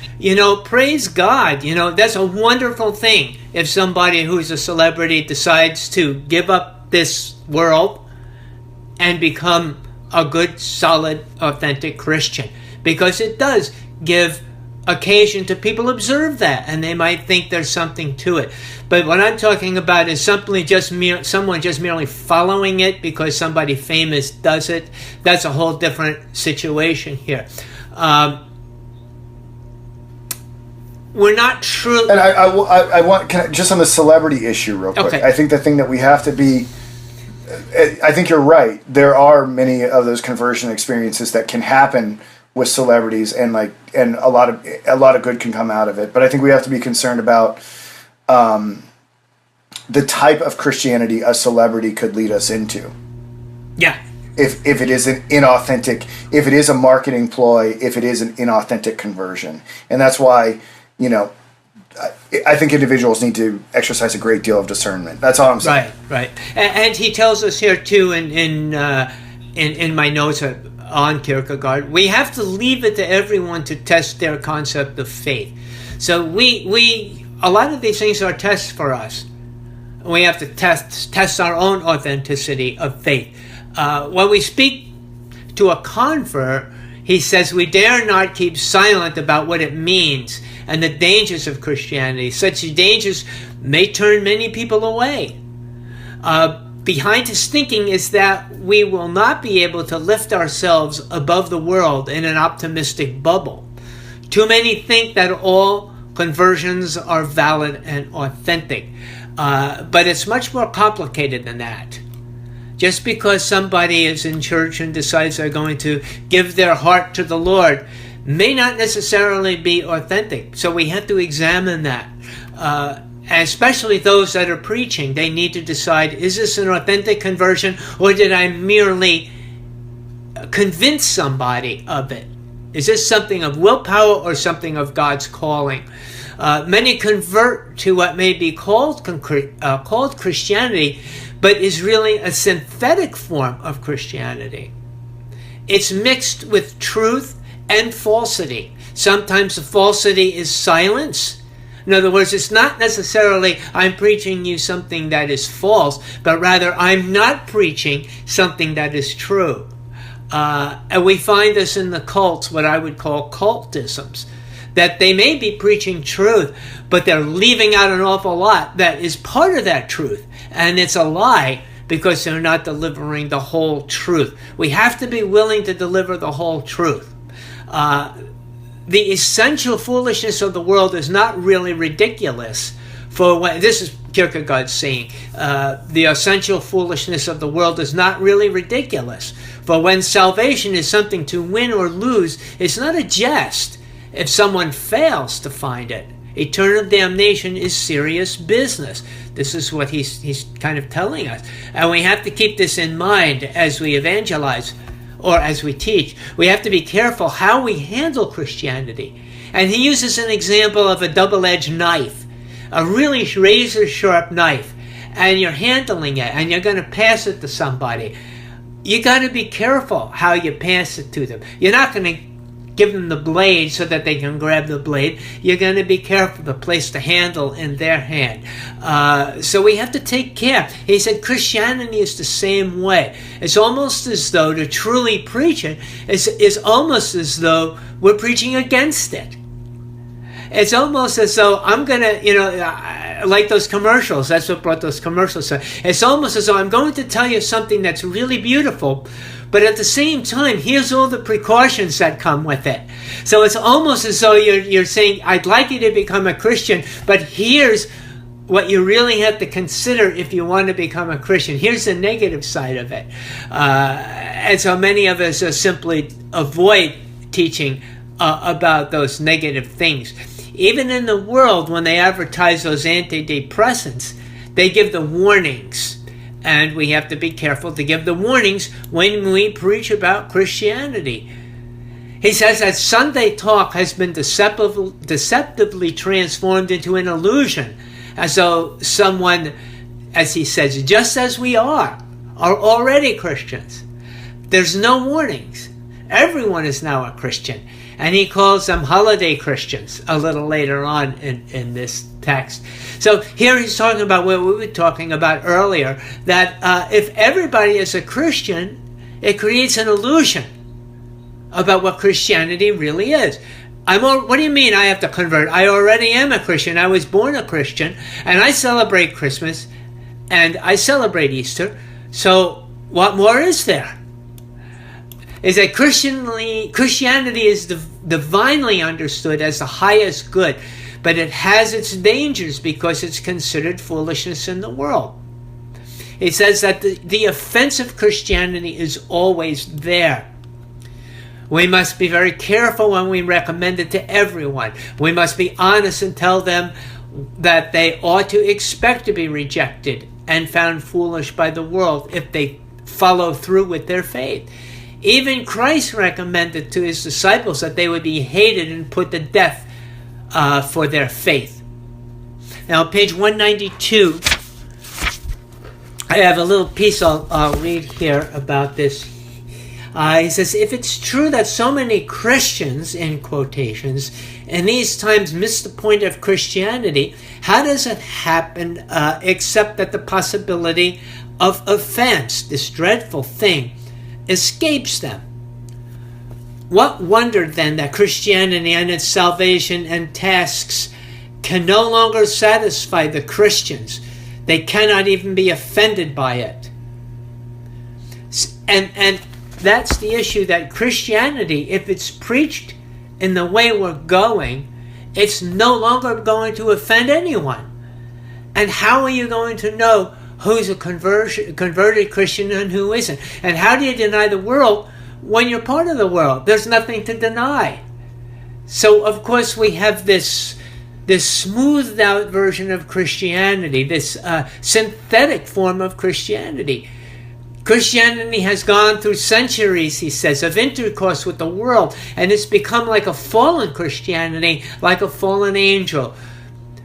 praise God. That's a wonderful thing if somebody who's a celebrity decides to give up this world and become a good, solid, authentic Christian, because it does give occasion to people observe that, and they might think there's something to it. But what I'm talking about is simply someone just merely following it because somebody famous does it. That's a whole different situation here. We're not true. And I want just on the celebrity issue real quick. Okay. I think the thing that we have to be. I think you're right. There are many of those conversion experiences that can happen with celebrities, and a lot of good can come out of it. But I think we have to be concerned about the type of Christianity a celebrity could lead us into. Yeah. If it is an inauthentic, if it is a marketing ploy, if it is an inauthentic conversion, and that's why I think individuals need to exercise a great deal of discernment. That's all I'm saying. Right. And he tells us here too in my notes on Kierkegaard, we have to leave it to everyone to test their concept of faith. So we a lot of these things are tests for us. We have to test our own authenticity of faith. When we speak to a convert, he says we dare not keep silent about what it means and the dangers of Christianity. Such dangers may turn many people away. Behind his thinking is that we will not be able to lift ourselves above the world in an optimistic bubble. Too many think that all conversions are valid and authentic. But it's much more complicated than that. Just because somebody is in church and decides they're going to give their heart to the Lord may not necessarily be authentic. So we have to examine that. Especially those that are preaching. They need to decide, is this an authentic conversion, or did I merely convince somebody of it? Is this something of willpower or something of God's calling? Many convert to what may be called Christianity, but is really a synthetic form of Christianity. It's mixed with truth and falsity. Sometimes the falsity is silence. In other words, it's not necessarily I'm preaching you something that is false, but rather I'm not preaching something that is true. And we find this in the cults, what I would call cultisms, that they may be preaching truth, but they're leaving out an awful lot that is part of that truth. And it's a lie because they're not delivering the whole truth. We have to be willing to deliver the whole truth. The essential foolishness of the world is not really ridiculous. This is Kierkegaard saying, the essential foolishness of the world is not really ridiculous. For when salvation is something to win or lose, it's not a jest if someone fails to find it. Eternal damnation is serious business. This is what he's kind of telling us. And we have to keep this in mind as we evangelize or as we teach. We have to be careful how we handle Christianity. And he uses an example of a double-edged knife, a really razor-sharp knife, and you're handling it and you're going to pass it to somebody. You got to be careful how you pass it to them. You're not going to give them the blade so that they can grab the blade. You're going to be careful to place the handle in their hand. So we have to take care. He said Christianity is the same way. It's almost as though to truly preach it is almost as though we're preaching against it. It's almost as though I'm going to, like those commercials. That's what brought those commercials. It's almost as though I'm going to tell you something that's really beautiful, but at the same time, here's all the precautions that come with it. So it's almost as though you're saying, I'd like you to become a Christian, but here's what you really have to consider if you want to become a Christian. Here's the negative side of it. And so many of us simply avoid teaching about those negative things. Even in the world, when they advertise those antidepressants, they give the warnings. And we have to be careful to give the warnings when we preach about Christianity. He says that Sunday talk has been deceptively transformed into an illusion, as though someone, as he says, just as we are already Christians. There's no warnings. Everyone is now a Christian. And he calls them holiday Christians a little later on in this text. So here he's talking about what we were talking about earlier, that if everybody is a Christian, it creates an illusion about what Christianity really is. What do you mean I have to convert? I already am a Christian. I was born a Christian, and I celebrate Christmas, and I celebrate Easter. So what more is there? Is that Christianity is divinely understood as the highest good, but it has its dangers because it's considered foolishness in the world. It says that the offense of Christianity is always there. We must be very careful when we recommend it to everyone. We must be honest and tell them that they ought to expect to be rejected and found foolish by the world if they follow through with their faith. Even Christ recommended to his disciples that they would be hated and put to death for their faith. Now, page 192, I have a little piece I'll read here about this. He says, if it's true that so many Christians, in quotations, in these times miss the point of Christianity, how does it happen except that the possibility of offense, this dreadful thing, escapes them? What wonder then that Christianity and its salvation and tasks can no longer satisfy the Christians. They cannot even be offended by it. And that's the issue, that Christianity, if it's preached in the way we're going, it's no longer going to offend anyone. And how are you going to know who's a converted Christian and who isn't? And how do you deny the world when you're part of the world? There's nothing to deny. So, of course, we have this smoothed out version of Christianity, this synthetic form of Christianity. Christianity has gone through centuries, he says, of intercourse with the world, and it's become like a fallen Christianity, like a fallen angel.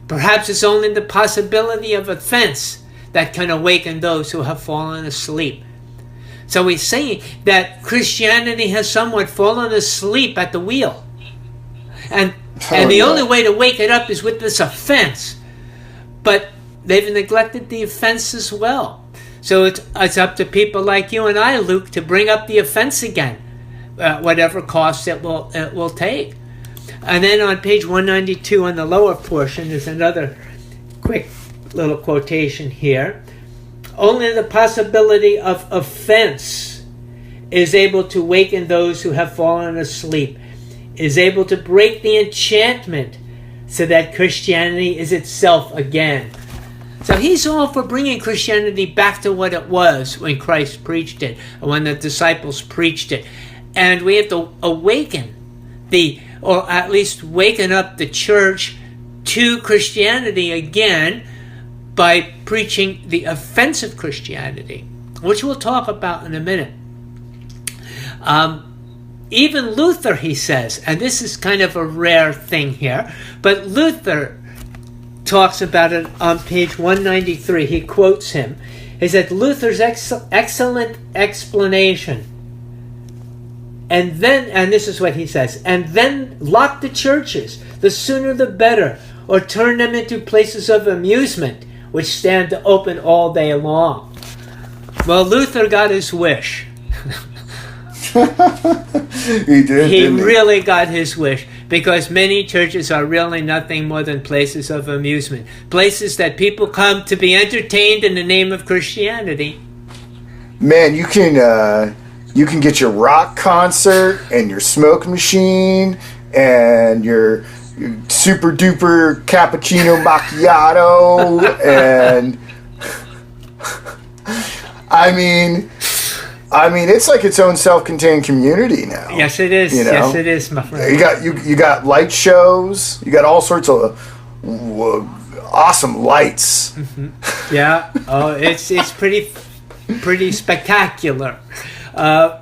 Perhaps it's only the possibility of offense that can awaken those who have fallen asleep. So he's saying that Christianity has somewhat fallen asleep at the wheel. And the only way to wake it up is with this offense. But they've neglected the offense as well. So it's up to people like you and I, Luke, to bring up the offense again, whatever cost it will take. And then on page 192 on the lower portion is another quick little quotation here. Only the possibility of offense is able to waken those who have fallen asleep, is able to break the enchantment so that Christianity is itself again. So he's all for bringing Christianity back to what it was when Christ preached it, and when the disciples preached it. And we have to awaken or at least waken up the church to Christianity again by preaching the offensive Christianity, which we'll talk about in a minute. Even Luther, he says, and this is kind of a rare thing here, but Luther talks about it on page 193. He quotes him. He said, Luther's excellent explanation. And this is what he says, and then lock the churches, the sooner the better, or turn them into places of amusement, which stand open all day long. Well, Luther got his wish. He did. He really got his wish, because many churches are really nothing more than places of amusement, places that people come to be entertained in the name of Christianity. Man, you can get your rock concert and your smoke machine and your super duper cappuccino macchiato and I mean it's like its own self-contained community now. Yes, it is. You know? Yes, it is, my friend. You got light shows. You got all sorts of awesome lights. Mm-hmm. Yeah. Oh, it's pretty spectacular. The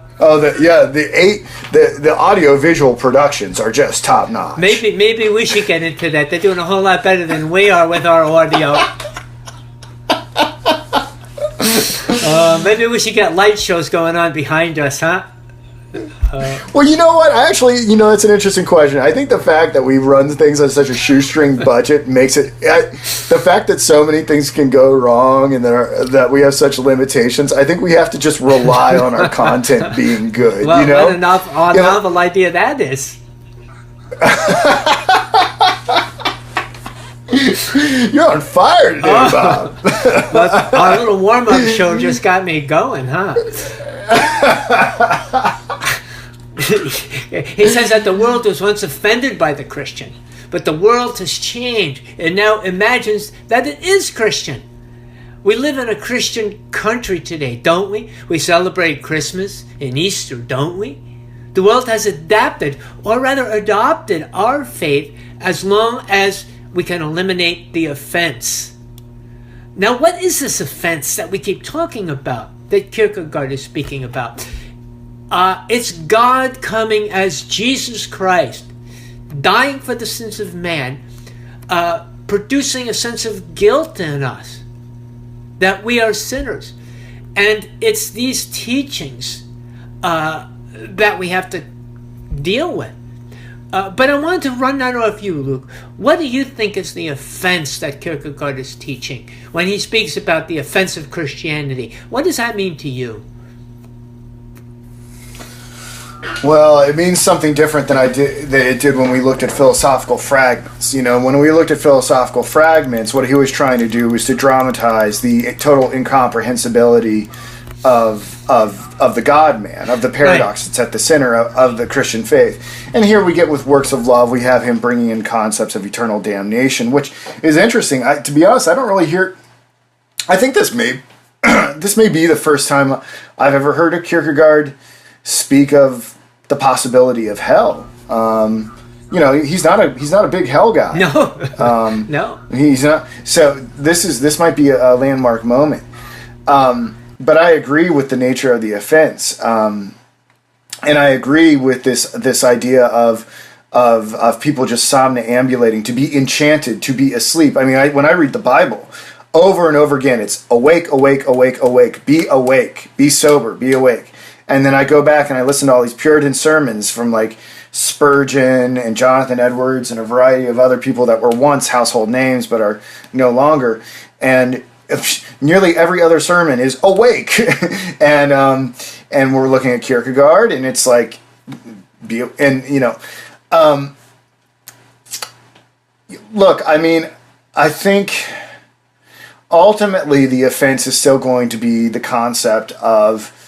audio visual productions are just top notch. Maybe we should get into that. They're doing a whole lot better than we are with our audio. Maybe we should get light shows going on behind us, huh? Well, you know what? It's an interesting question. I think the fact that we run things on such a shoestring budget makes it... the fact that so many things can go wrong and that we have such limitations, I think we have to just rely on our content being good, well, you know? What a novel idea that is. You're on fire today, Bob. Well, our little warm-up show just got me going, huh? He says that the world was once offended by the Christian, but the world has changed and now imagines that it is Christian. We live in a Christian country today, don't we? We celebrate Christmas and Easter, don't we? The world has adapted, or rather adopted, our faith as long as we can eliminate the offense. Now, what is this offense that we keep talking about, that Kierkegaard is speaking about? It's God coming as Jesus Christ, dying for the sins of man, producing a sense of guilt in us, that we are sinners. And it's these teachings that we have to deal with. But I wanted to run that off you, Luke. What do you think is the offense that Kierkegaard is teaching when he speaks about the offense of Christianity? What does that mean to you? Well, it means something different than it did when we looked at philosophical fragments. When we looked at philosophical fragments, what he was trying to do was to dramatize the total incomprehensibility of the God-man, of the paradox that's at the center of the Christian faith. And here we get with Works of Love, we have him bringing in concepts of eternal damnation, which is interesting. To be honest, I don't really hear... I think this may be the first time I've ever heard of Kierkegaard speak of the possibility of hell. He's not a big hell guy. No, no, he's not. So this might be a landmark moment. But I agree with the nature of the offense, and I agree with this idea of people just somnambulating, to be enchanted, to be asleep. I mean, when I read the Bible, over and over again, it's awake, awake, awake, awake, be sober, be awake. And then I go back and I listen to all these Puritan sermons from like Spurgeon and Jonathan Edwards and a variety of other people that were once household names but are no longer. And nearly every other sermon is awake. and we're looking at Kierkegaard, and it's like, look, I mean, I think ultimately the offense is still going to be the concept of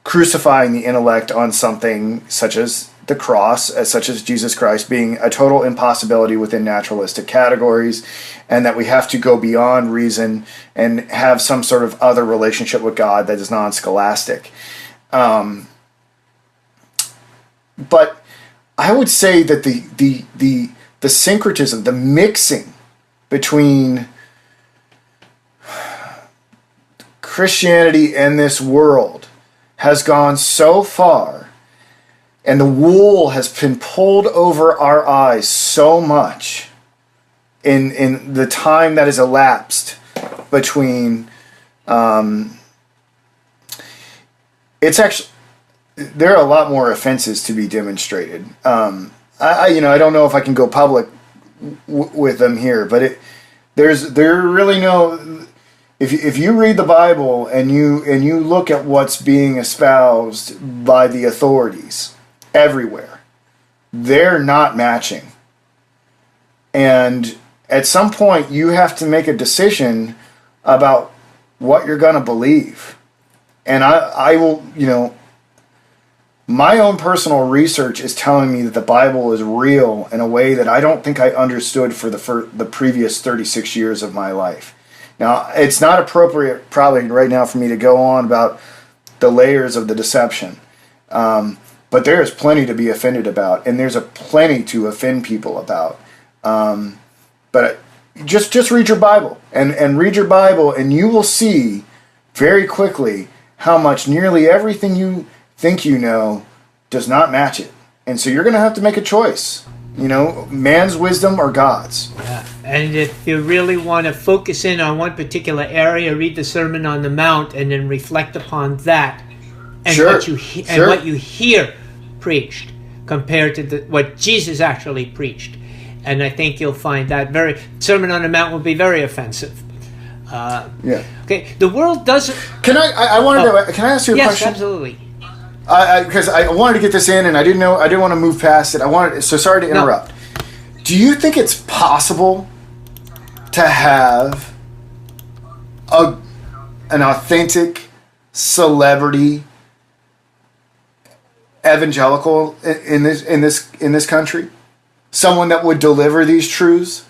crucifying the intellect on something such as the cross, such as Jesus Christ being a total impossibility within naturalistic categories, and that we have to go beyond reason and have some sort of other relationship with God that is non-scholastic. But I would say that the syncretism, the mixing between Christianity and this world has gone so far, and the wool has been pulled over our eyes so much in the time that has elapsed between it's actually, there are a lot more offenses to be demonstrated. I don't know if I can go public with them here, but there really no. If you read the Bible and you look at what's being espoused by the authorities everywhere, they're not matching. And at some point you have to make a decision about what you're going to believe. And I will, my own personal research is telling me that the Bible is real in a way that I don't think I understood for the previous 36 years of my life. Now, it's not appropriate probably right now for me to go on about the layers of the deception. But there is plenty to be offended about, and there's a plenty to offend people about. But just read your Bible, and read your Bible, and you will see very quickly how much nearly everything you think you know does not match it. And so you're going to have to make a choice. Man's wisdom or God's. Yeah. And if you really want to focus in on one particular area, read the Sermon on the Mount and then reflect upon that and what you hear preached compared to what Jesus actually preached. And I think you'll find that Sermon on the Mount will be very offensive. Okay. The world doesn't. Can I ask you a question? Yes, absolutely. Because I wanted to get this in, and I didn't want to move past it. So sorry to interrupt. No. Do you think it's possible to have an authentic celebrity evangelical in this country? Someone that would deliver these truths?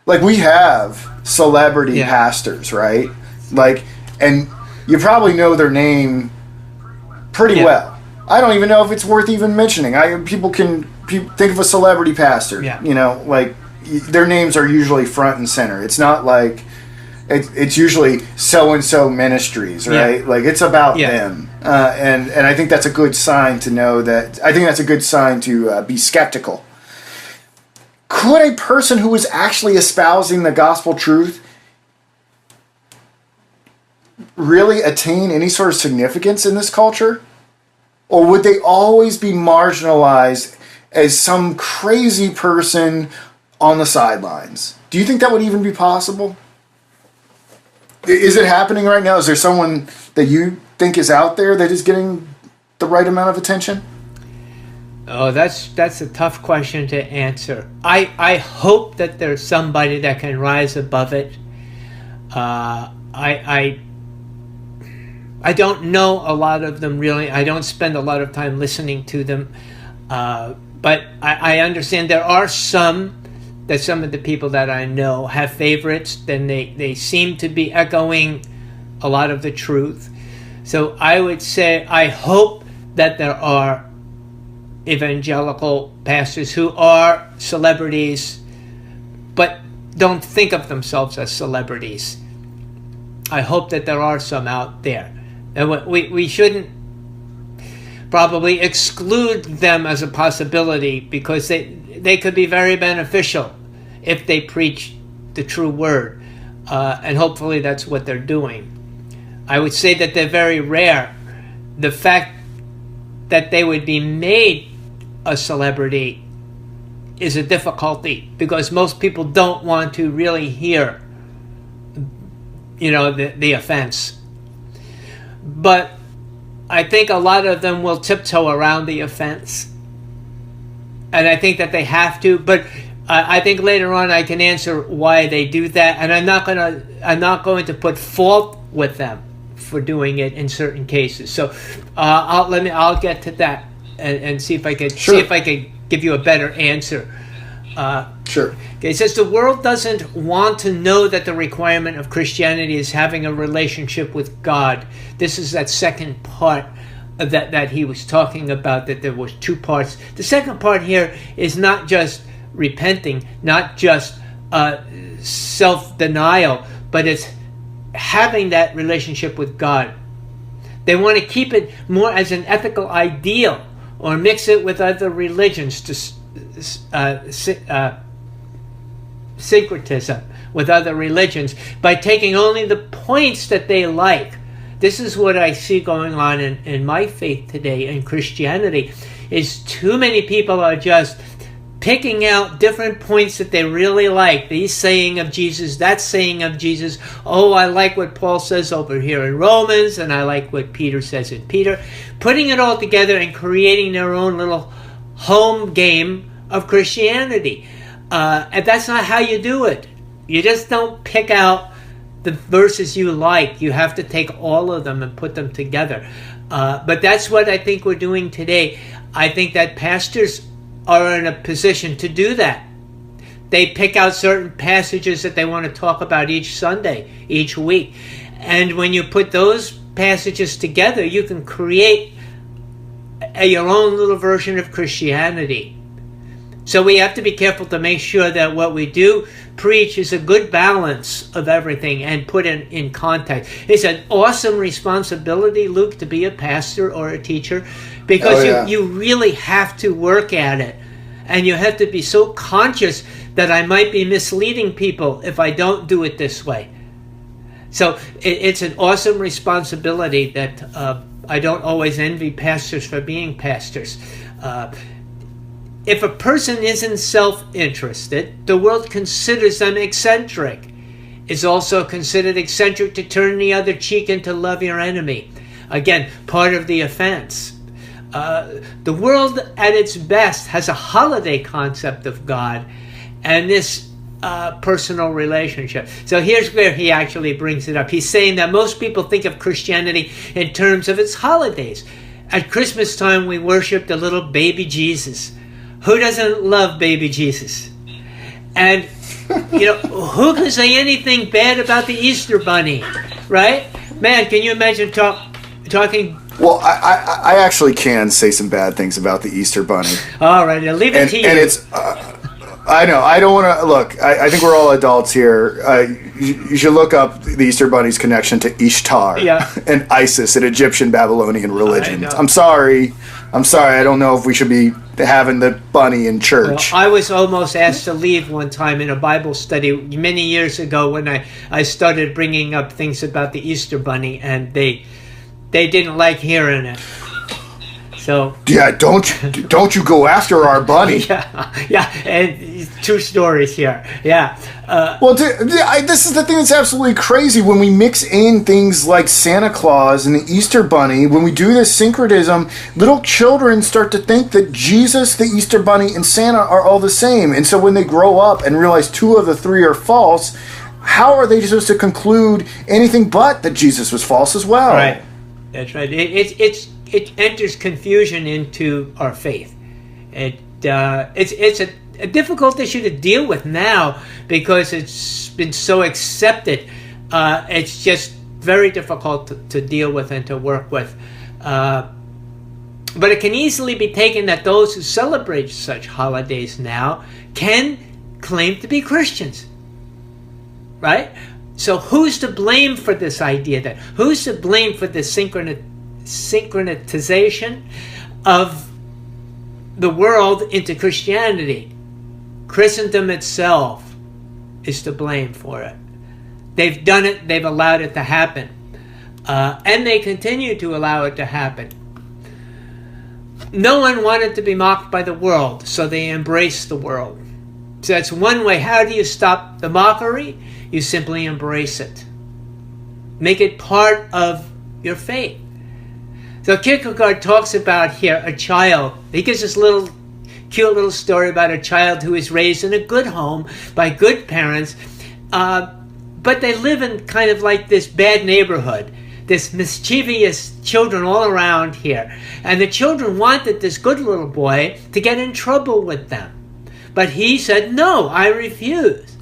Like, we have celebrity pastors, right? Like, and you probably know their name pretty well. I don't even know if it's worth even mentioning. People think of a celebrity pastor. Like, their names are usually front and center. It's not like it's usually so and so ministries, right? Like, it's about them, and I think that's a good sign to know that. I think that's a good sign to be skeptical. Could a person who is actually espousing the gospel truth really attain any sort of significance in this culture? Or would they always be marginalized as some crazy person on the sidelines? Do you think that would even be possible? Is it happening right now? Is there someone that you think is out there that is getting the right amount of attention? Oh, that's a tough question to answer. I hope that there's somebody that can rise above it. I don't know a lot of them really. I don't spend a lot of time listening to them. But I understand there are some of the people that I know have favorites. Then they seem to be echoing a lot of the truth. So I would say I hope that there are evangelical pastors who are celebrities but don't think of themselves as celebrities. I hope that there are some out there. And we shouldn't probably exclude them as a possibility, because they could be very beneficial if they preach the true word. And hopefully that's what they're doing. I would say that they're very rare. The fact that they would be made a celebrity is a difficulty, because most people don't want to really hear, the offense. But I think a lot of them will tiptoe around the offense. And I think that they have to, but I think later on I can answer why they do that, and I'm not going to put fault with them for doing it in certain cases. So I'll get to that and see if I could give you a better answer. Sure. Okay, it says the world doesn't want to know that the requirement of Christianity is having a relationship with God. This is that second part of that he was talking about, that there was two parts. The second part here is not just repenting, not just self-denial, but it's having that relationship with God. They want to keep it more as an ethical ideal, or mix it with other religions, to syncretism with other religions, by taking only the points that they like. This is what I see going on in my faith today, in Christianity, is too many people are just picking out different points that they really like. These saying of Jesus, that saying of Jesus. Oh, I like what Paul says over here in Romans, and I like what Peter says in Peter. Putting it all together and creating their own little home game of Christianity. And that's not how you do it. You just don't pick out the verses you like. You have to take all of them and put them together. But that's what I think we're doing today. I think that pastors are in a position to do that. They pick out certain passages that they want to talk about each Sunday, each week. And when you put those passages together, you can create your own little version of Christianity. So we have to be careful to make sure that what we do preach is a good balance of everything and put it in context. It's an awesome responsibility, Luke, to be a pastor or a teacher, because you really have to work at it. And you have to be so conscious that I might be misleading people if I don't do it this way. So it's an awesome responsibility that I don't always envy pastors for being pastors. If a person isn't self-interested, the world considers them eccentric. It's also considered eccentric to turn the other cheek and to love your enemy. Again, part of the offense. The world at its best has a holiday concept of God and this personal relationship. So here's where he actually brings it up. He's saying that most people think of Christianity in terms of its holidays. At Christmas time, we worship the little baby Jesus. Who doesn't love baby Jesus? And, who can say anything bad about the Easter bunny, right? Man, can you imagine talking... Well, I actually can say some bad things about the Easter bunny. All right, I'll leave it to you. And it's... I know, I don't want to... Look, I think we're all adults here. You should look up the Easter bunny's connection to Ishtar and Isis, an Egyptian Babylonian religion. I'm sorry. I don't know if we should be having the bunny in church. Well, I was almost asked to leave one time in a Bible study many years ago when I started bringing up things about the Easter bunny, and they didn't like hearing it. So yeah, don't you go after our bunny. Yeah, and two stories here. Yeah. Well, this is the thing that's absolutely crazy. When we mix in things like Santa Claus and the Easter Bunny, when we do this syncretism, little children start to think that Jesus, the Easter Bunny, and Santa are all the same. And so when they grow up and realize 2 of the 3 are false, how are they supposed to conclude anything but that Jesus was false as well? Right. That's right. It enters confusion into our faith. It's a difficult issue to deal with now because it's been so accepted. It's just very difficult to deal with and to work with. But it can easily be taken that those who celebrate such holidays now can claim to be Christians. Right? So who's to blame for this idea then? Who's to blame for the synchronization of the world into Christianity? Christendom itself is to blame for it. They've done it, they've allowed it to happen. And they continue to allow it to happen. No one wanted to be mocked by the world, so they embraced the world. So that's one way. How do you stop the mockery? You simply embrace it. Make it part of your faith. So Kierkegaard talks about here a child. He gives this cute little story about a child who is raised in a good home by good parents, but they live in kind of like this bad neighborhood, this mischievous children all around here. And the children wanted this good little boy to get in trouble with them. But he said, no, I refuse.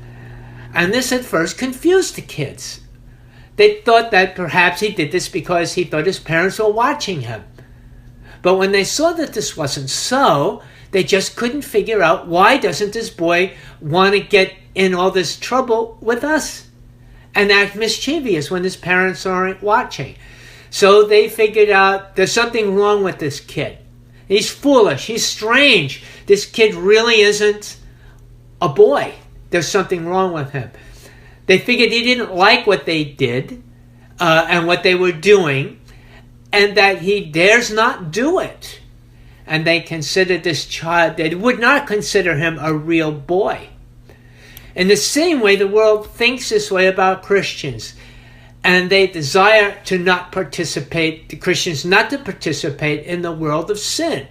And this at first confused the kids. They thought that perhaps he did this because he thought his parents were watching him. But when they saw that this wasn't so, they just couldn't figure out, why doesn't this boy want to get in all this trouble with us and act mischievous when his parents aren't watching? So they figured out there's something wrong with this kid. He's foolish. He's strange. This kid really isn't a boy. There's something wrong with him. They figured he didn't like what they did and what they were doing, and that he dares not do it. And they considered this child, they would not consider him a real boy. In the same way, the world thinks this way about Christians, and they desire to not participate, the Christians not to participate in the world of sin.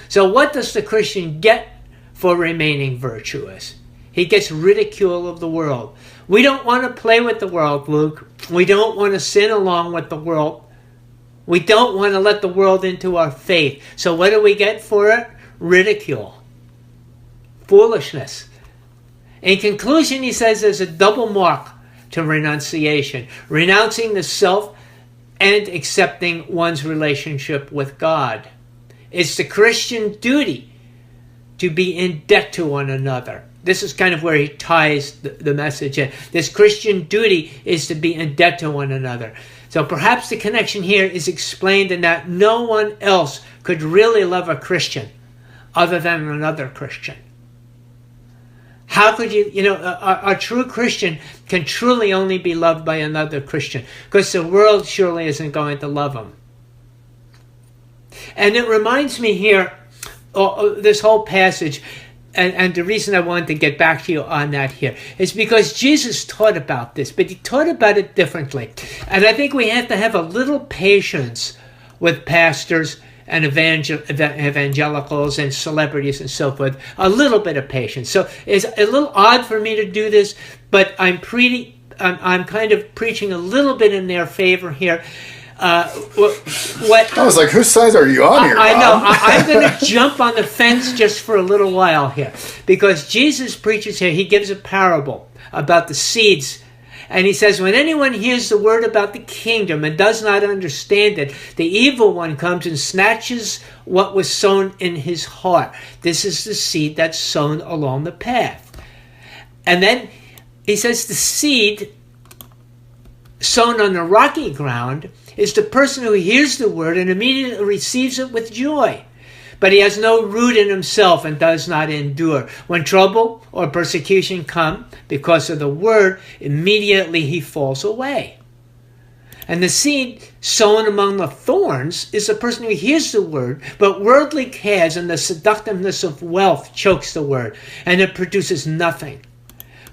So what does the Christian get for remaining virtuous? He gets ridicule of the world. We don't want to play with the world, Luke. We don't want to sin along with the world. We don't want to let the world into our faith. So what do we get for it? Ridicule. Foolishness. In conclusion, he says there's a double mark to renunciation. Renouncing the self and accepting one's relationship with God. It's the Christian duty to be in debt to one another. This is kind of where he ties the message in. This Christian duty is to be in debt to one another. So perhaps the connection here is explained in that no one else could really love a Christian other than another Christian. How could a true Christian can truly only be loved by another Christian, because the world surely isn't going to love him. And it reminds me here, this whole passage, and the reason I wanted to get back to you on that here is because Jesus taught about this, but he taught about it differently. And I think we have to have a little patience with pastors and evangelicals and celebrities and so forth. A little bit of patience. So it's a little odd for me to do this, but I'm kind of preaching a little bit in their favor here. I was like, whose side are you on here, Bob? I know. I'm going to jump on the fence just for a little while here, because Jesus preaches here. He gives a parable about the seeds. And he says, when anyone hears the word about the kingdom and does not understand it, the evil one comes and snatches what was sown in his heart. This is the seed that's sown along the path. And then he says the seed sown on the rocky ground is the person who hears the word and immediately receives it with joy. but he has no root in himself and does not endure. When trouble or persecution come because of the word, immediately he falls away. And the seed sown among the thorns is the person who hears the word, but worldly cares and the seductiveness of wealth chokes the word, and it produces nothing.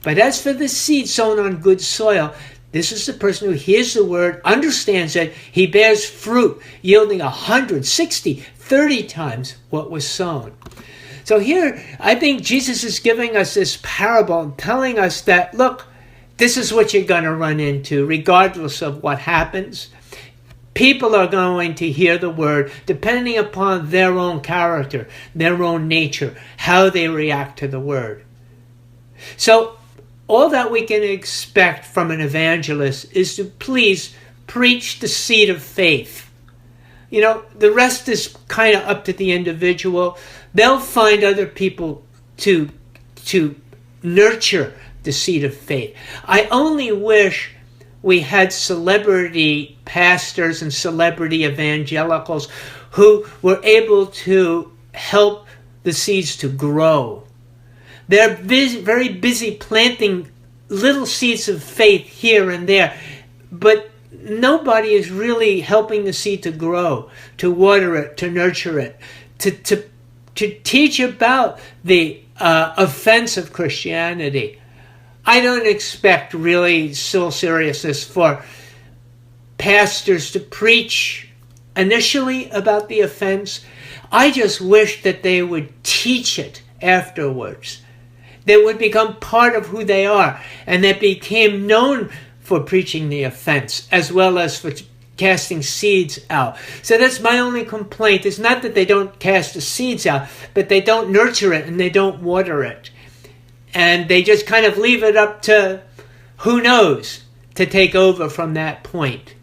But as for the seed sown on good soil, this is the person who hears the word, understands it, he bears fruit, yielding 160, 30 times what was sown. So here, I think Jesus is giving us this parable and telling us that, look, this is what you're going to run into, regardless of what happens. People are going to hear the word depending upon their own character, their own nature, how they react to the word. So all that we can expect from an evangelist is to please preach the seed of faith. You know, the rest is kind of up to the individual. They'll find other people to nurture the seed of faith. I only wish we had celebrity pastors and celebrity evangelicals who were able to help the seeds to grow. They're very busy planting little seeds of faith here and there, but nobody is really helping the seed to grow, to water it, to nurture it, to teach about the offense of Christianity. I don't expect really still seriousness for pastors to preach initially about the offense. I just wish that they would teach it afterwards. That would become part of who they are, and that became known for preaching the offense as well as for casting seeds out. So that's my only complaint. It's not that they don't cast the seeds out, but they don't nurture it and they don't water it. And they just kind of leave it up to who knows to take over from that point.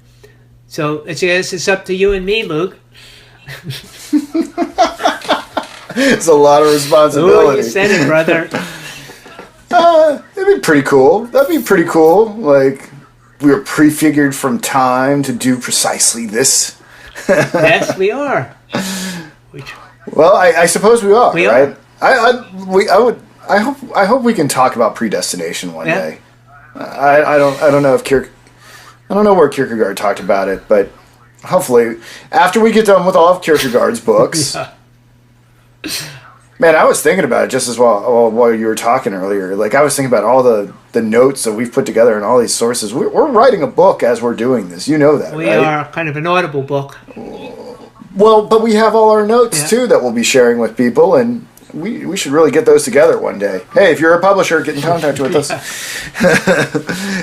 So it's up to you and me, Luke. It's a lot of responsibility. Oh, you said it, brother. That'd be pretty cool. Like, we were prefigured from time to do precisely this. Yes, we are. Well, I suppose we are, we right? I hope we can talk about predestination one day. I don't know if I don't know where Kierkegaard talked about it, but hopefully after we get done with all of Kierkegaard's books. Yeah. Man, I was thinking about it just as well while you were talking earlier. Like, I was thinking about all the notes that we've put together and all these sources. We're writing a book as we're doing this. You know that, we right? are kind of an audible book. Well, but we have all our notes, too, that we'll be sharing with people, and we should really get those together one day. Hey, if you're a publisher, get in contact with us.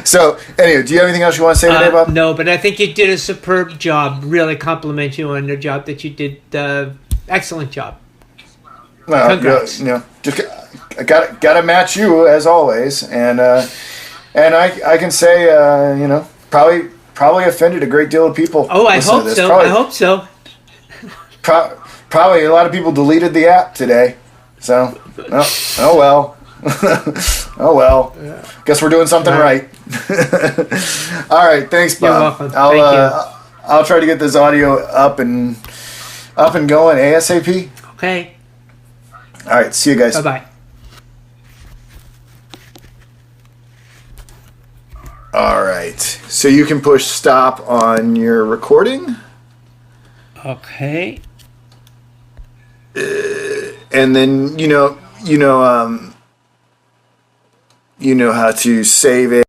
So, anyway, do you have anything else you want to say today, Bob? No, but I think you did a superb job. Really compliment you on the job that you did. Excellent job. Well, congrats. Just I gotta match you as always, and I can say probably offended a great deal of people. Oh, I hope so. I hope so. Probably a lot of people deleted the app today. So, oh well. Oh well. Yeah. Guess we're doing something right. All right, thanks, Bob. You're welcome. Thank you. I'll try to get this audio up and going ASAP. Okay. All right, see you guys. Bye-bye. All right, so you can push stop on your recording. Okay. And then you know how to save it.